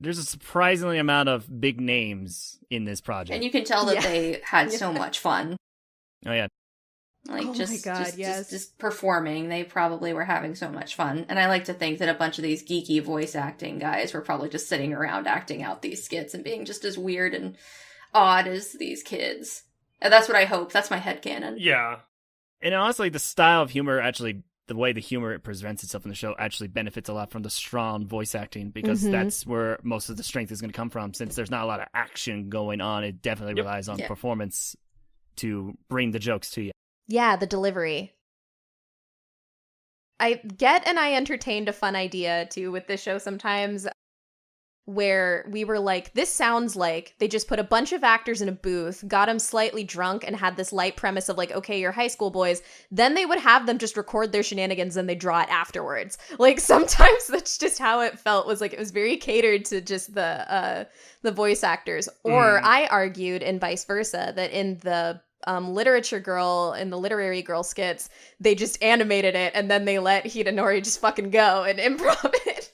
There's a surprisingly amount of big names in this project. And you can tell that they had so much fun. Oh, yeah. Like, Oh my God, yes. just performing. They probably were having so much fun. And I like to think that a bunch of these geeky voice acting guys were probably just sitting around acting out these skits and being just as weird and odd as these kids. And that's what I hope. That's my headcanon. Yeah. And honestly, the style of humor actually, the way the humor presents itself in the show actually benefits a lot from the strong voice acting, because that's where most of the strength is going to come from. Since there's not a lot of action going on, it definitely relies on performance to bring the jokes to you. Yeah, the delivery. I get and I entertained a fun idea, too, with this show sometimes, where we were like, this sounds like they just put a bunch of actors in a booth, got them slightly drunk, and had this light premise of like, okay, you're high school boys. Then they would have them just record their shenanigans and they draw it afterwards. Like, sometimes that's just how it felt, was like it was very catered to just the voice actors. Or I argued, and vice versa, that in the literary girl skits, they just animated it and then they let Hidenori just fucking go and improv it.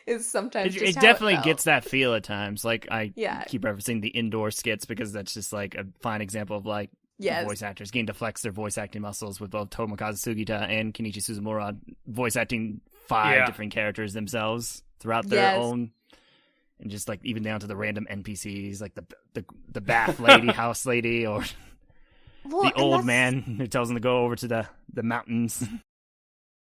Is sometimes just it how definitely felt. gets that feel at times. Like, I Yeah. keep referencing the indoor skits because that's just like a fine example of like the voice actors getting to flex their voice acting muscles, with both Tomokazu Sugita and Kenichi Suzumura voice acting 5 different characters themselves throughout their own, and just like even down to the random NPCs, like the bath lady, house lady, or the old man who tells them to go over to the mountains.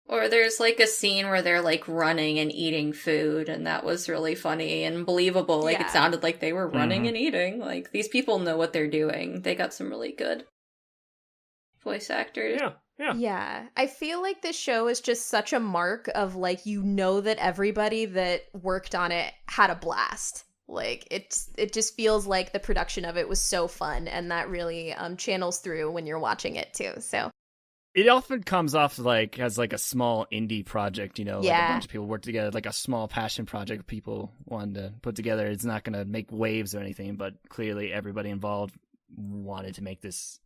Or there's like a scene where they're like running and eating food, and that was really funny and believable. Like it sounded like they were running and eating. Like, these people know what they're doing. They got some really good voice actors. Yeah. I feel like this show is just such a mark of like, you know, that everybody that worked on it had a blast. Like, it just feels like the production of it was so fun, and that really channels through when you're watching it too. So it often comes off like as like a small indie project, you know, like a bunch of people work together, like a small passion project people wanted to put together. It's not going to make waves or anything, but clearly everybody involved wanted to make this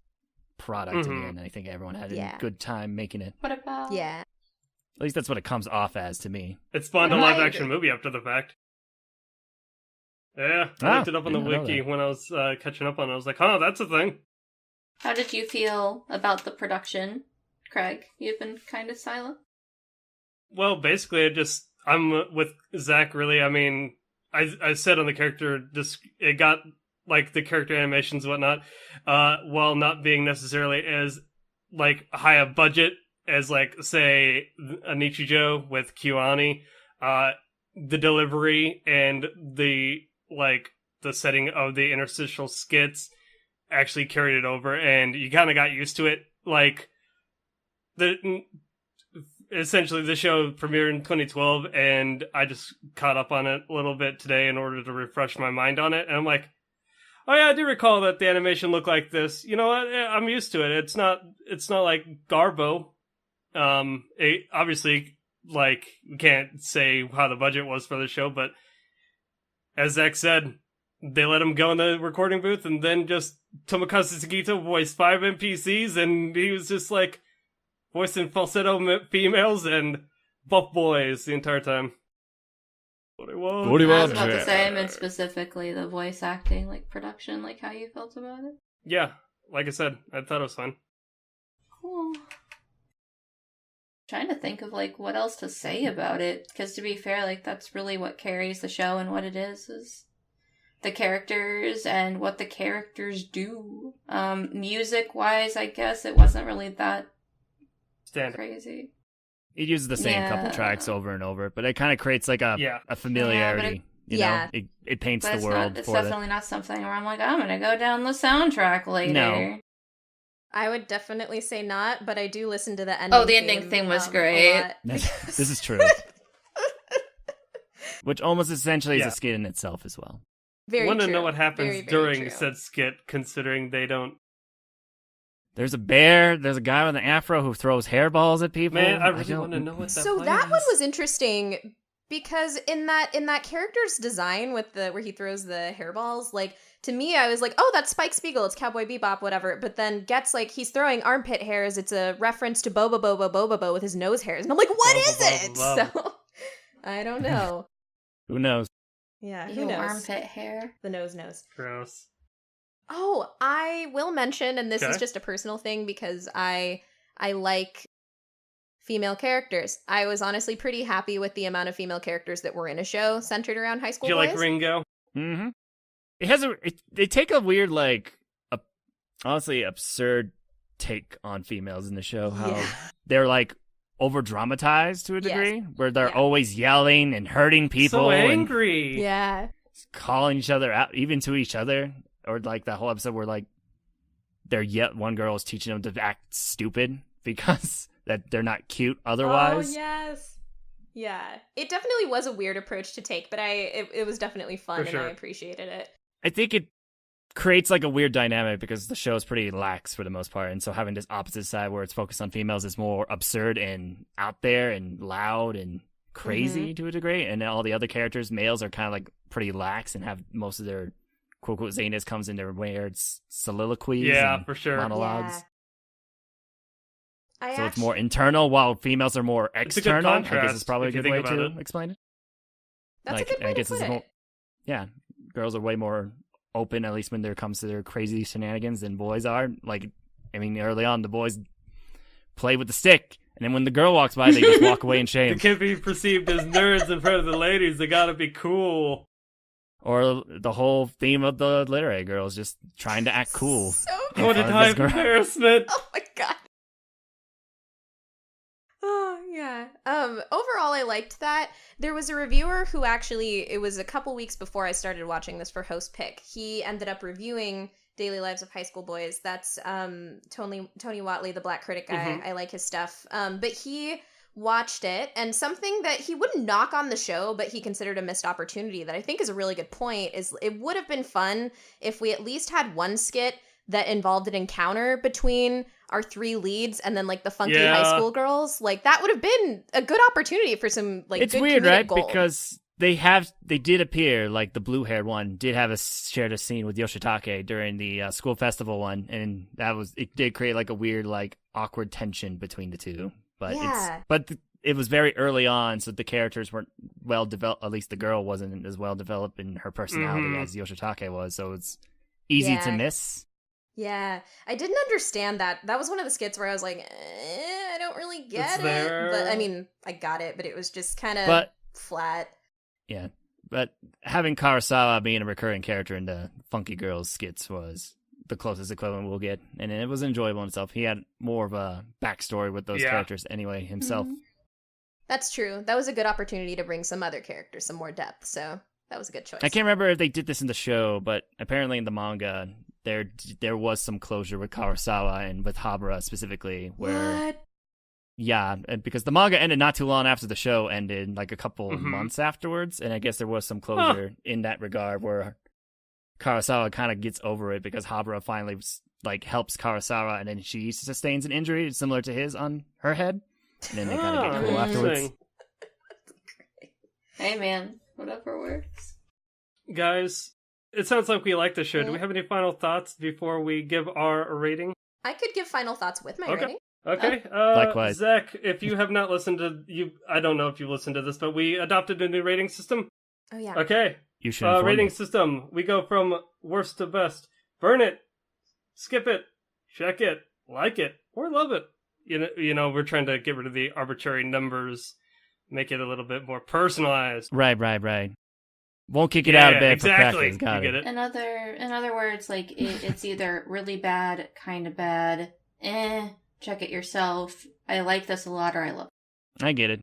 product, and I think everyone had a good time making it. What about? Yeah. At least that's what it comes off as to me. It spawned a live-action movie after the fact. Yeah, I looked it up on the wiki when I was catching up on it. I was like, oh, that's a thing. How did you feel about the production, Craig? You've been kind of silent. Well, basically, I'm with Zach, really. I mean, I said on the character, it got, like, the character animations and whatnot, while not being necessarily as, like, high a budget as, like, say, a Nichijou with Kyoani, the delivery and the setting of the interstitial skits actually carried it over, and you kind of got used to it. Like, essentially the show premiered in 2012, and I just caught up on it a little bit today in order to refresh my mind on it, and I'm like, oh yeah, I do recall that the animation looked like this. You know what? I'm used to it. It's not like Garbo. Obviously, like, we can't say how the budget was for the show, but as Zach said, they let him go in the recording booth, and then just Tomokazu Sugita voiced 5 NPCs, and he was just like voicing falsetto females and buff boys the entire time. What I was about to say, I meant specifically the voice acting, like production, like how you felt about it. Yeah, like I said, I thought it was fun. Cool. Trying to think of like what else to say about it, because to be fair, like that's really what carries the show, and what it is the characters and what the characters do. Music wise, I guess it wasn't really that crazy. It uses the same couple tracks over and over, but it kind of creates like a familiarity. You know, it paints the world. It's definitely not something where I'm like, I'm gonna go down the soundtrack later. No. I would definitely say not, but I do listen to the ending. Oh, the ending theme was great. This is true. Which almost essentially is a skit in itself as well. Very want to true. know what happens Very, very during true. said skit, considering they don't. There's a bear. There's a guy with an afro who throws hairballs at people. Man, I really want to know what that. So play that is. one was interesting because in that character's design with the where he throws the hairballs, like to me, I was like, oh, that's Spike Spiegel. It's Cowboy Bebop, whatever. But then gets like he's throwing armpit hairs. It's a reference to Boba Boba Boba Bo with his nose hairs, and I'm like, what is it? So I don't know. Who knows? Yeah, who Ew, knows? armpit hair. The nose. Gross. Oh, I will mention, and this is Okay. just a personal thing because I like female characters. I was honestly pretty happy with the amount of female characters that were in a show centered around high school Do you boys. like Ringo? Mm-hmm. It has they take a weird, like, honestly absurd take on females in the show. How they're like over dramatized to a degree, where they're always yelling and hurting people, So angry. Yeah. and calling each other out, even to each other. Or like that whole episode where like one girl is teaching them to act stupid because that they're not cute otherwise. Oh, yes. Yeah. It definitely was a weird approach to take, but it was definitely fun For sure. and I appreciated it. I think it creates like a weird dynamic because the show is pretty lax for the most part, and so having this opposite side where it's focused on females is more absurd and out there and loud and crazy to a degree, and then all the other characters, males, are kind of like pretty lax and have most of their quote-unquote comes in their weird soliloquies and for sure. monologues. Yeah. So it's more internal, while females are more It's a good external. I contrast, guess it's probably a if you good way think about to it. explain it. That's Like, a good way I guess to it's put more, it. yeah, girls are way more open, at least when there comes to their crazy shenanigans, than boys are. Like, I mean, early on, the boys play with the stick, and then when the girl walks by, they just walk away in They shame. can't be perceived as nerds in front of the ladies. They gotta be cool. Or the whole theme of the literary girls just trying to act cool. So in What a front of time this of girl. embarrassment. Oh my god. Oh yeah. Overall I liked that. There was a reviewer who actually, it was a couple weeks before I started watching this for Host Pick. He ended up reviewing Daily Lives of High School Boys. That's Tony Watley, the Black Critic guy. I like his stuff. But he watched it, and something that he wouldn't knock on the show, but he considered a missed opportunity that I think is a really good point, is it would have been fun if we at least had one skit that involved an encounter between our three leads and then like the funky high school girls. Like that would have been a good opportunity for some like It's good weird, comedic right? gold. Because they did appear, like the blue-haired one did have shared a scene with Yoshitake during the school festival one, and it did create like a weird, like awkward tension between the two. But it was very early on, so the characters weren't well developed. At least the girl wasn't as well developed in her personality as Yoshitake was, so it's easy to miss. Yeah, I didn't understand that. That was one of the skits where I was like, I don't really get It's it. there. But I mean, I got it, but it was just kind of flat. Yeah, but having Kurosawa being a recurring character in the Funky Girls skits was the closest equivalent we'll get, and it was enjoyable in itself. He had more of a backstory with those characters anyway himself. That's true. That was a good opportunity to bring some other characters, some more depth, so that was a good choice. I can't remember if they did this in the show, but apparently in the manga, there was some closure with Kurosawa and with Habara specifically, where What? yeah, and because the manga ended not too long after the show ended, like a couple months afterwards, and I guess there was some closure in that regard where Kurosawa kind of gets over it because Habara finally like helps Kurosawa, and then she sustains an injury similar to his on her head, and then they kind of get cool afterwards. Hey man, whatever works. Guys, it sounds like we like the show. Do we have any final thoughts before we give our rating? I could give final thoughts with my rating. Okay. Likewise. Zach, if you have not listened to I don't know if you've listened to this, but we adopted a new rating system. Oh yeah. Okay. You should inform rating me. system. We go from worst to best. Burn it, skip it, check it, like it, or love it. You know, we're trying to get rid of the arbitrary numbers, make it a little bit more personalized. Right. Won't kick it out of bed exactly. for crackers. Got You it. get it? In other words, like it's either really bad, kind of bad, check it yourself, I like this a lot, or I love it. I get it.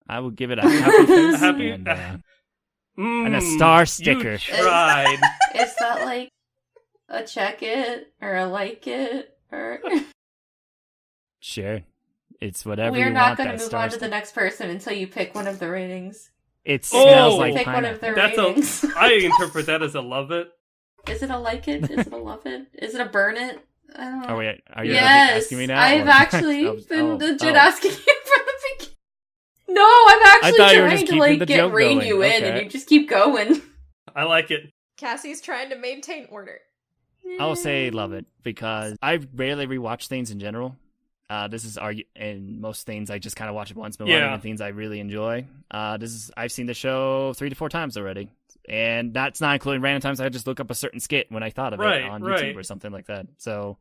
I would give it a happy face and a star sticker. You tried. Is that like a check it or a like it or. Sure. It's whatever We're you not want. going to that move on to star- the next person until you pick one of the ratings. It smells Oh! like Pick one of pineapple. the ratings. I interpret that as a love it. Is it a like it? Is it a love it? Is it a burn it? I don't know. Oh wait, are you Yes, asking me now? I've Or- actually Oh, been legit oh. asking you from the beginning. No, I'm actually thought you were trying just to keeping the get joke rein going. you in, and Okay. you just keep going. I like it. Cassie's trying to maintain order. I'll say love it because I rarely rewatch things in general. This is and most things I just kind of watch it once, but one of the things I really enjoy. I've seen the show 3 to 4 times already, and that's not including random times I just look up a certain skit when I thought of it on YouTube or something like that. So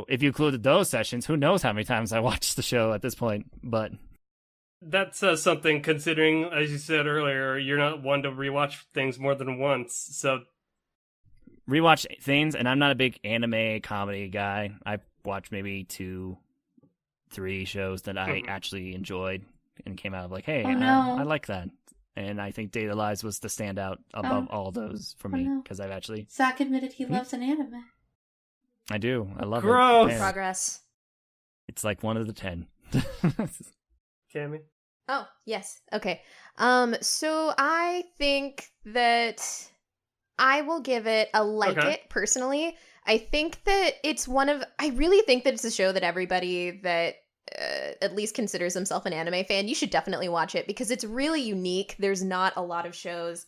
if you included those sessions, who knows how many times I watched the show at this point? But That says something, considering, as you said earlier, you're not one to rewatch things more than once. So rewatch things, and I'm not a big anime comedy guy. I watched maybe 2, 3 shows that I actually enjoyed and came out of like, hey, I like that. And I think Data Lies was the standout above all those for me because I've actually... Zach admitted he loves an anime. I do. I love Gross. it. Man, Progress. it's like one of the 10. Cammy? Oh, yes. Okay. So I think that I will give it a like it personally. I think that I really think that it's a show that everybody that at least considers himself an anime fan, you should definitely watch it because it's really unique. There's not a lot of shows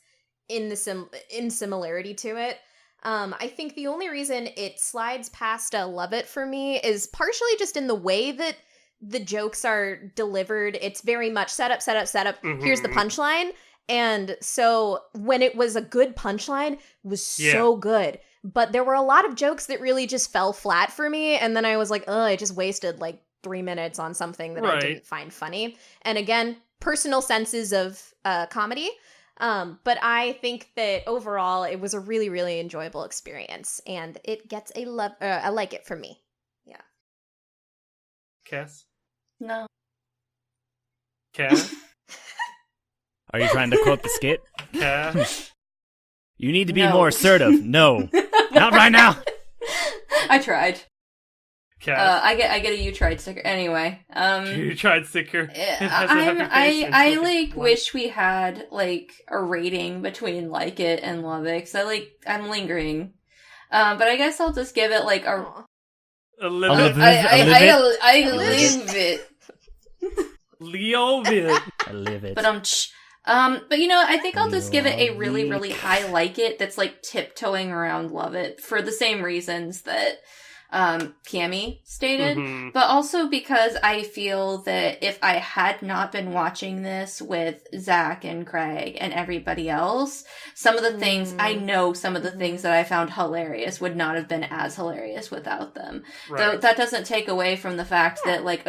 in similarity to it. I think the only reason it slides past a love it for me is partially just in the way that the jokes are delivered. It's very much set up. Mm-hmm. Here's the punchline. And so when it was a good punchline, it was so good. But there were a lot of jokes that really just fell flat for me. And then I was like, I just wasted like 3 minutes on something that I didn't find funny. And again, personal senses of comedy. But I think that overall it was a really, really enjoyable experience. And it gets a like it from me. Yeah. Cass? No. Cass? Are you trying to quote the skit? Cass? You need to be more assertive. No. Not right now. I tried. Cass? I get a you tried sticker. Anyway. You tried sticker. I wish we had like a rating between like it and love it, because I'm lingering. But I guess I'll just give it like a live it. Leo Vid. I live it. But I think I'll just give it a really, really high like it that's like tiptoeing around love it for the same reasons that Cammy stated, but also because I feel that if I had not been watching this with Zach and Craig and everybody else, some of the things that I found hilarious would not have been as hilarious without them. Though that doesn't take away from the fact that like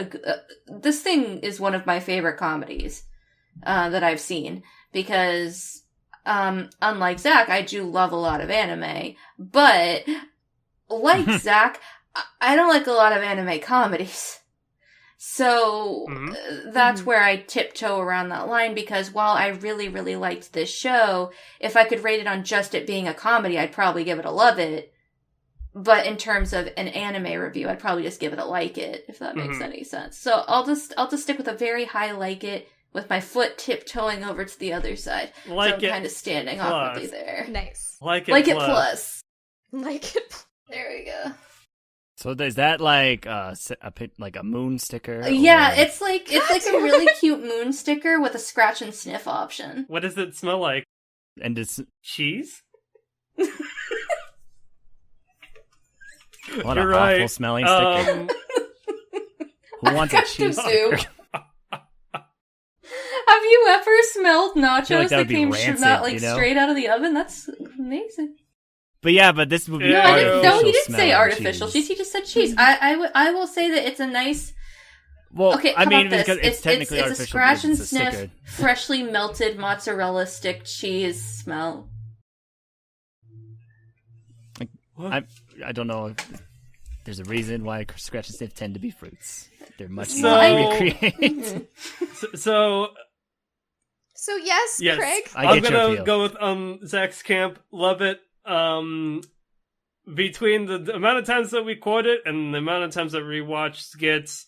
this thing is one of my favorite comedies that I've seen, because unlike Zach, I do love a lot of anime, but like Zach, I don't like a lot of anime comedies. So that's where I tiptoe around that line, because while I really, really liked this show, if I could rate it on just it being a comedy, I'd probably give it a love it. But in terms of an anime review, I'd probably just give it a like it, if that makes any sense. So I'll just stick with a very high like it, with my foot tiptoeing over to the other side. Like so I'm kind of standing awkwardly there. Nice. Like it plus. Like it. There we go. So is that like a moon sticker? Yeah, or... it's like a really cute moon sticker with a scratch and sniff option. What does it smell like? And it's cheese? What You're an right. awful smelling sticker. Who wants a cheese sticker? Have you ever smelled nachos like that came rancid, straight out of the oven? That's amazing. But this would be No, he didn't say smelling artificial cheese. He just said cheese. I will say that it's a nice. Well, okay, I mean, about this? because it's technically it's artificial. a scratch and it's a sniff, sticker. freshly melted mozzarella stick cheese smell. I don't know if there's a reason why scratch and sniff tend to be fruits. They're much So- easier to recreate. So yes, Craig. I I'm get your gonna appeal. go with Zach's camp. Love it. between the amount of times that we quote it and the amount of times that we watch skits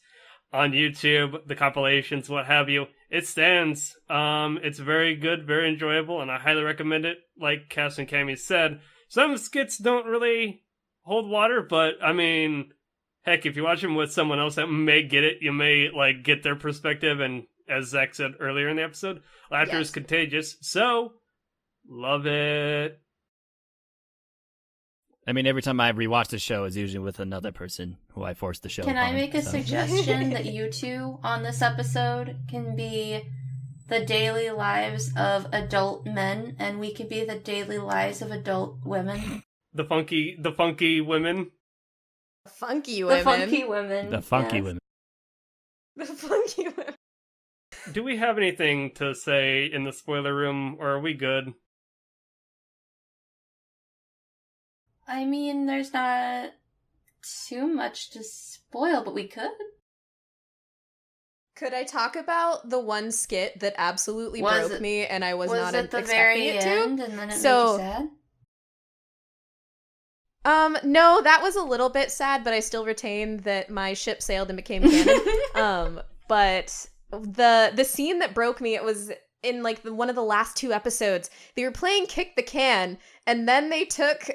on YouTube, the compilations, what have you, it stands. It's very good, very enjoyable, and I highly recommend it. Like Cass and Cammy said, some skits don't really hold water, but I mean, heck, if you watch them with someone else that may get it, you may like get their perspective. And as Zach said earlier in the episode, laughter is contagious. So, love it. I mean, every time I rewatch the show, it's usually with another person who I forced the show Can I upon, make a so. suggestion that you two on this episode can be the daily lives of adult men, and we could be the daily lives of adult women? The funky women. Funky women. The funky women. The funky yes. women. The funky women. Do we have anything to say in the spoiler room, or are we good? I mean, there's not too much to spoil, but we could. Could I talk about the one skit that absolutely broke me and I was not it the expecting very it to? end and then it So- made you sad? No, that was a little bit sad, but I still retain that my ship sailed and became canon. But the scene that broke me, it was in like one of the last two episodes. They were playing Kick the Can, and then they took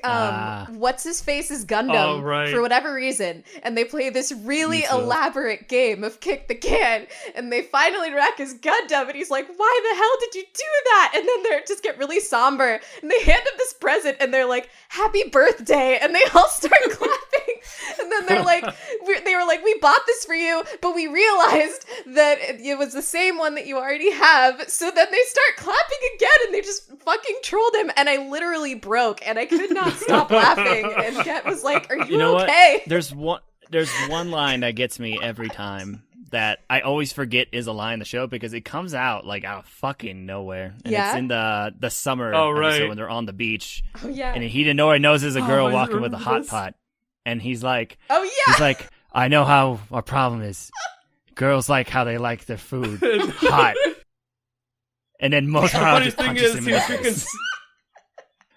what's his face's Gundam for whatever reason, and they play this really elaborate game of Kick the Can, and they finally wreck his Gundam, and he's like, "Why the hell did you do that?" And then they just get really somber, and they hand him this present, and they're like, "Happy birthday," and they all start clapping, and then they're like, they were like, "We bought this for you, but we realized that it was the same one that you already have," so then they start clapping again, and they just fucking trolled him, and I literally broke, and I could not stop laughing, and Kat was like, "Are you know okay?" What? There's one line that gets me every time that I always forget is a line in the show because it comes out like out of fucking nowhere. And it's in the summer episode when they're on the beach. Oh yeah. And Hidenori knows there's a girl walking with a hot pot. And he's like, "Oh yeah." He's like, "I know how our problem is. Girls like how they like their food hot." And then Motaro just punches him in the face.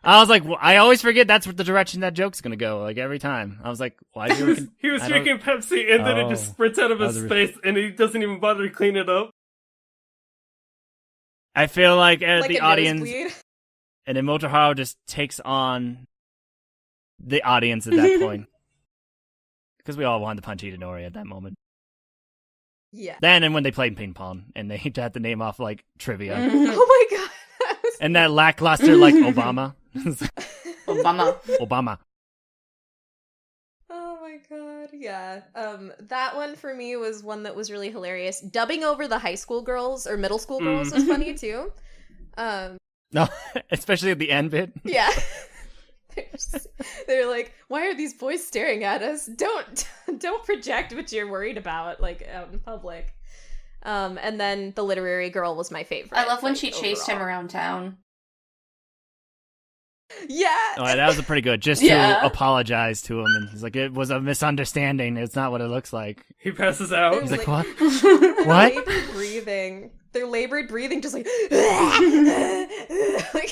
I was like, I always forget that's what the direction that joke's gonna go. Like every time, I was like, "Why?" He was drinking Pepsi, and then it just spurts out of his face, and he doesn't even bother to clean it up. I feel like the audience, nosebleed. and then Motaro just takes on the audience at that point because we all wanted to punch Hidenori at that moment. Yeah. Then and when they played ping pong, and they had to name off like trivia. Oh my god. And that lackluster like Obama. Obama. Oh my god, yeah. That one for me was one that was really hilarious. Dubbing over the high school girls or middle school girls was funny too. No, especially at the end bit. Yeah. They're like, "Why are these boys staring at us? Don't project what you're worried about, like out in public." And then the literary girl was my favorite. I love when she chased him around town. Yeah. Oh, that was a pretty good. Just to apologize to him, and he's like, "It was a misunderstanding. It's not what it looks like." He passes out. He's like, "What? What?" Labored breathing. They're labored breathing, just like, like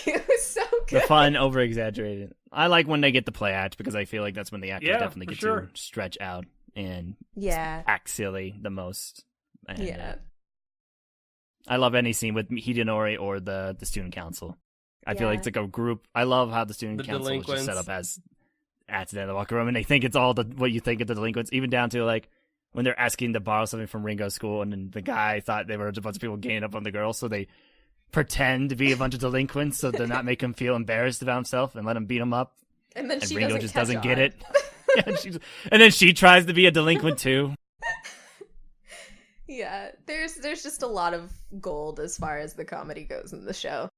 it was so good. The fun, over exaggerated. I like when they get the play act because I feel like that's when the actors definitely get to stretch out and act silly the most. And, I love any scene with Hidenori or the student council. I feel like it's like a group. I love how the student council is just set up as at the end of the locker room, and they think it's all what you think of the delinquents, even down to like when they're asking to borrow something from Ringo's school, and then the guy thought they were a bunch of people ganging up on the girl, so they pretend to be a bunch of delinquents so to not make him feel embarrassed about himself and let him beat him up. And then Ringo just doesn't get it. And then she tries to be a delinquent too. Yeah, there's just a lot of gold as far as the comedy goes in the show.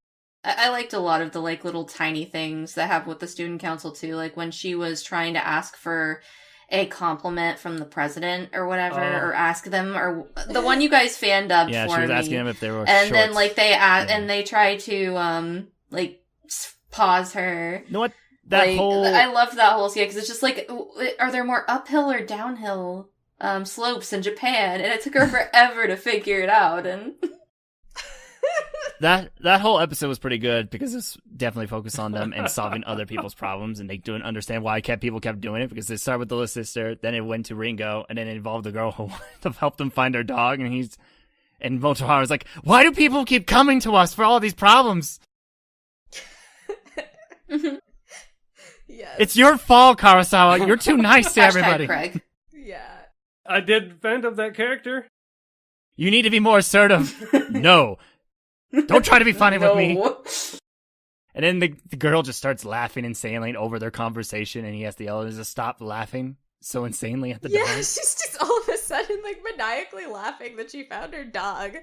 I liked a lot of the like little tiny things that happen with the student council too, like when she was trying to ask for a compliment from the president or whatever, or ask them, or the one you guys fan dubbed for me. Yeah, she was asking them if they were and shorts. then like they and they try to like pause her. You know what? I loved that whole skit because it's just like, are there more uphill or downhill slopes in Japan? And it took her forever to figure it out. And that whole episode was pretty good because it's definitely focused on them and solving other people's problems, and they don't understand why people kept doing it, because it started with the little sister, then it went to Ringo, and then it involved the girl who wanted to help them find their dog, and Motoharu's like, why do people keep coming to us for all these problems? Yes. It's your fault, Kurosawa. You're too nice to everybody. Craig. Yeah. I did vent of that character. You need to be more assertive. No. Don't try to be funny with me. And then the girl just starts laughing insanely over their conversation, and he has to yell at her to stop laughing so insanely at the dog. Yeah, she's just all of a sudden like maniacally laughing that she found her dog.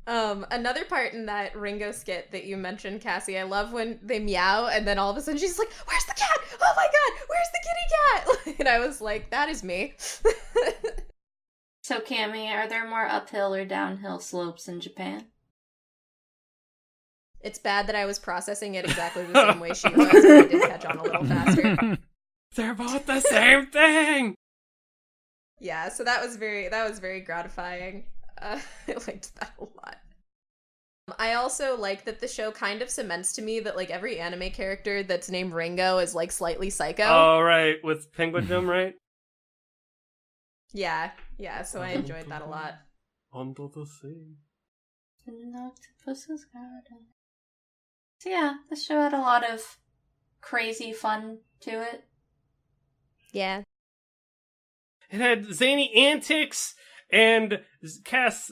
Another part in that Ringo skit that you mentioned, Cassie, I love when they meow and then all of a sudden she's like, where's the cat? Oh my god, where's the kitty cat? And I was like, that is me. So, Cammy, are there more uphill or downhill slopes in Japan? It's bad that I was processing it exactly the same way she was, but I did catch on a little faster. They're both the same thing. Yeah, so that was very gratifying. I liked that a lot. I also like that the show kind of cements to me that like every anime character that's named Ringo is like slightly psycho. Oh, right, with Penguin Jim, right? Yeah, so I enjoyed that a lot. Under the sea. An octopus's garden. So yeah, the show had a lot of crazy fun to it. Yeah. It had zany antics, and Cass,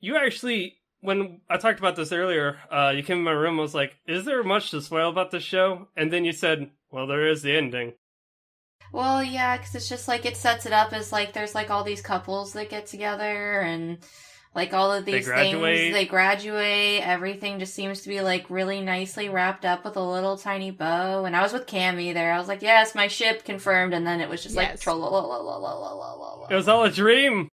you actually, when I talked about this earlier, you came in my room and was like, is there much to spoil about this show? And then you said, well, there is the ending. Well, yeah, because it's just like it sets it up as like there's like all these couples that get together and like all of these things. They graduate. Everything just seems to be like really nicely wrapped up with a little tiny bow. And I was with Cammy there. I was like, yes, my ship confirmed. And then it was just like, It was all a dream.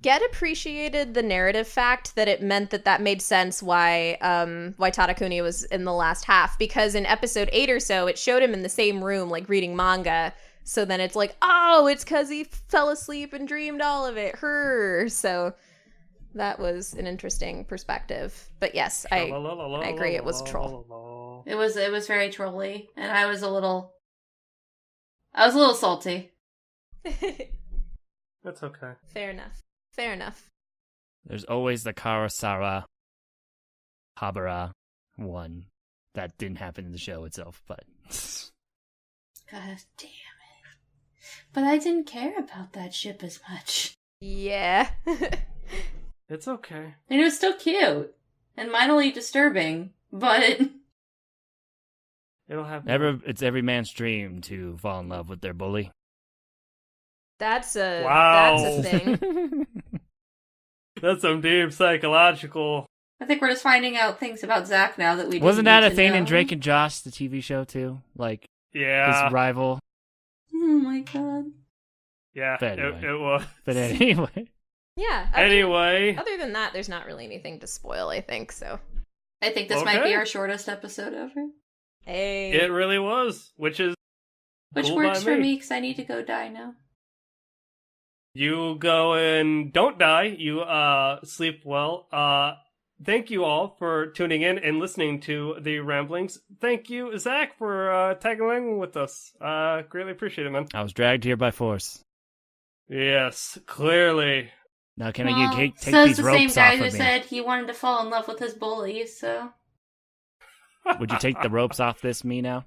Get appreciated the narrative fact that it meant that made sense why Tadakuni was in the last half, because in episode 8 or so, it showed him in the same room, like, reading manga. So then it's like, oh, it's because he fell asleep and dreamed all of it. So that was an interesting perspective. But yes, I agree, it was troll. It was very trolly, and I was a little salty. That's okay. Fair enough. There's always the Kurosawa Habara one that didn't happen in the show itself, but God damn it. But I didn't care about that ship as much. Yeah. It's okay. And it was still cute. And mildly disturbing, but it'll happen. It's every man's dream to fall in love with their bully. That's a thing. That's some deep psychological. I think we're just finding out things about Zach now that we didn't Wasn't that need a to thing know. in Drake and Josh, the TV show too? Like, yeah, his rival. Oh my god. Yeah, But anyway. it was. But anyway. Yeah. Other than that, there's not really anything to spoil, I think, so. I think this might be our shortest episode ever. Hey. It really was, which cool works by for me because I need to go die now. You go and don't die. You sleep well. Thank you all for tuning in and listening to the ramblings. Thank you, Zach, for tagging along with us. Greatly appreciate it, man. I was dragged here by force. Yes, clearly. Now can I take so these ropes off of me? the same guy who said he wanted to fall in love with his bully, so... Would you take the ropes off me now?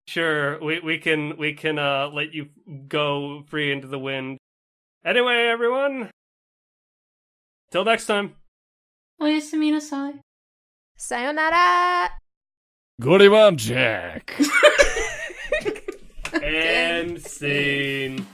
Sure, we can let you go free into the wind. Anyway, everyone, till next time. Oyasumi nasai. Sayonara! Goodie Mom Jack. And scene.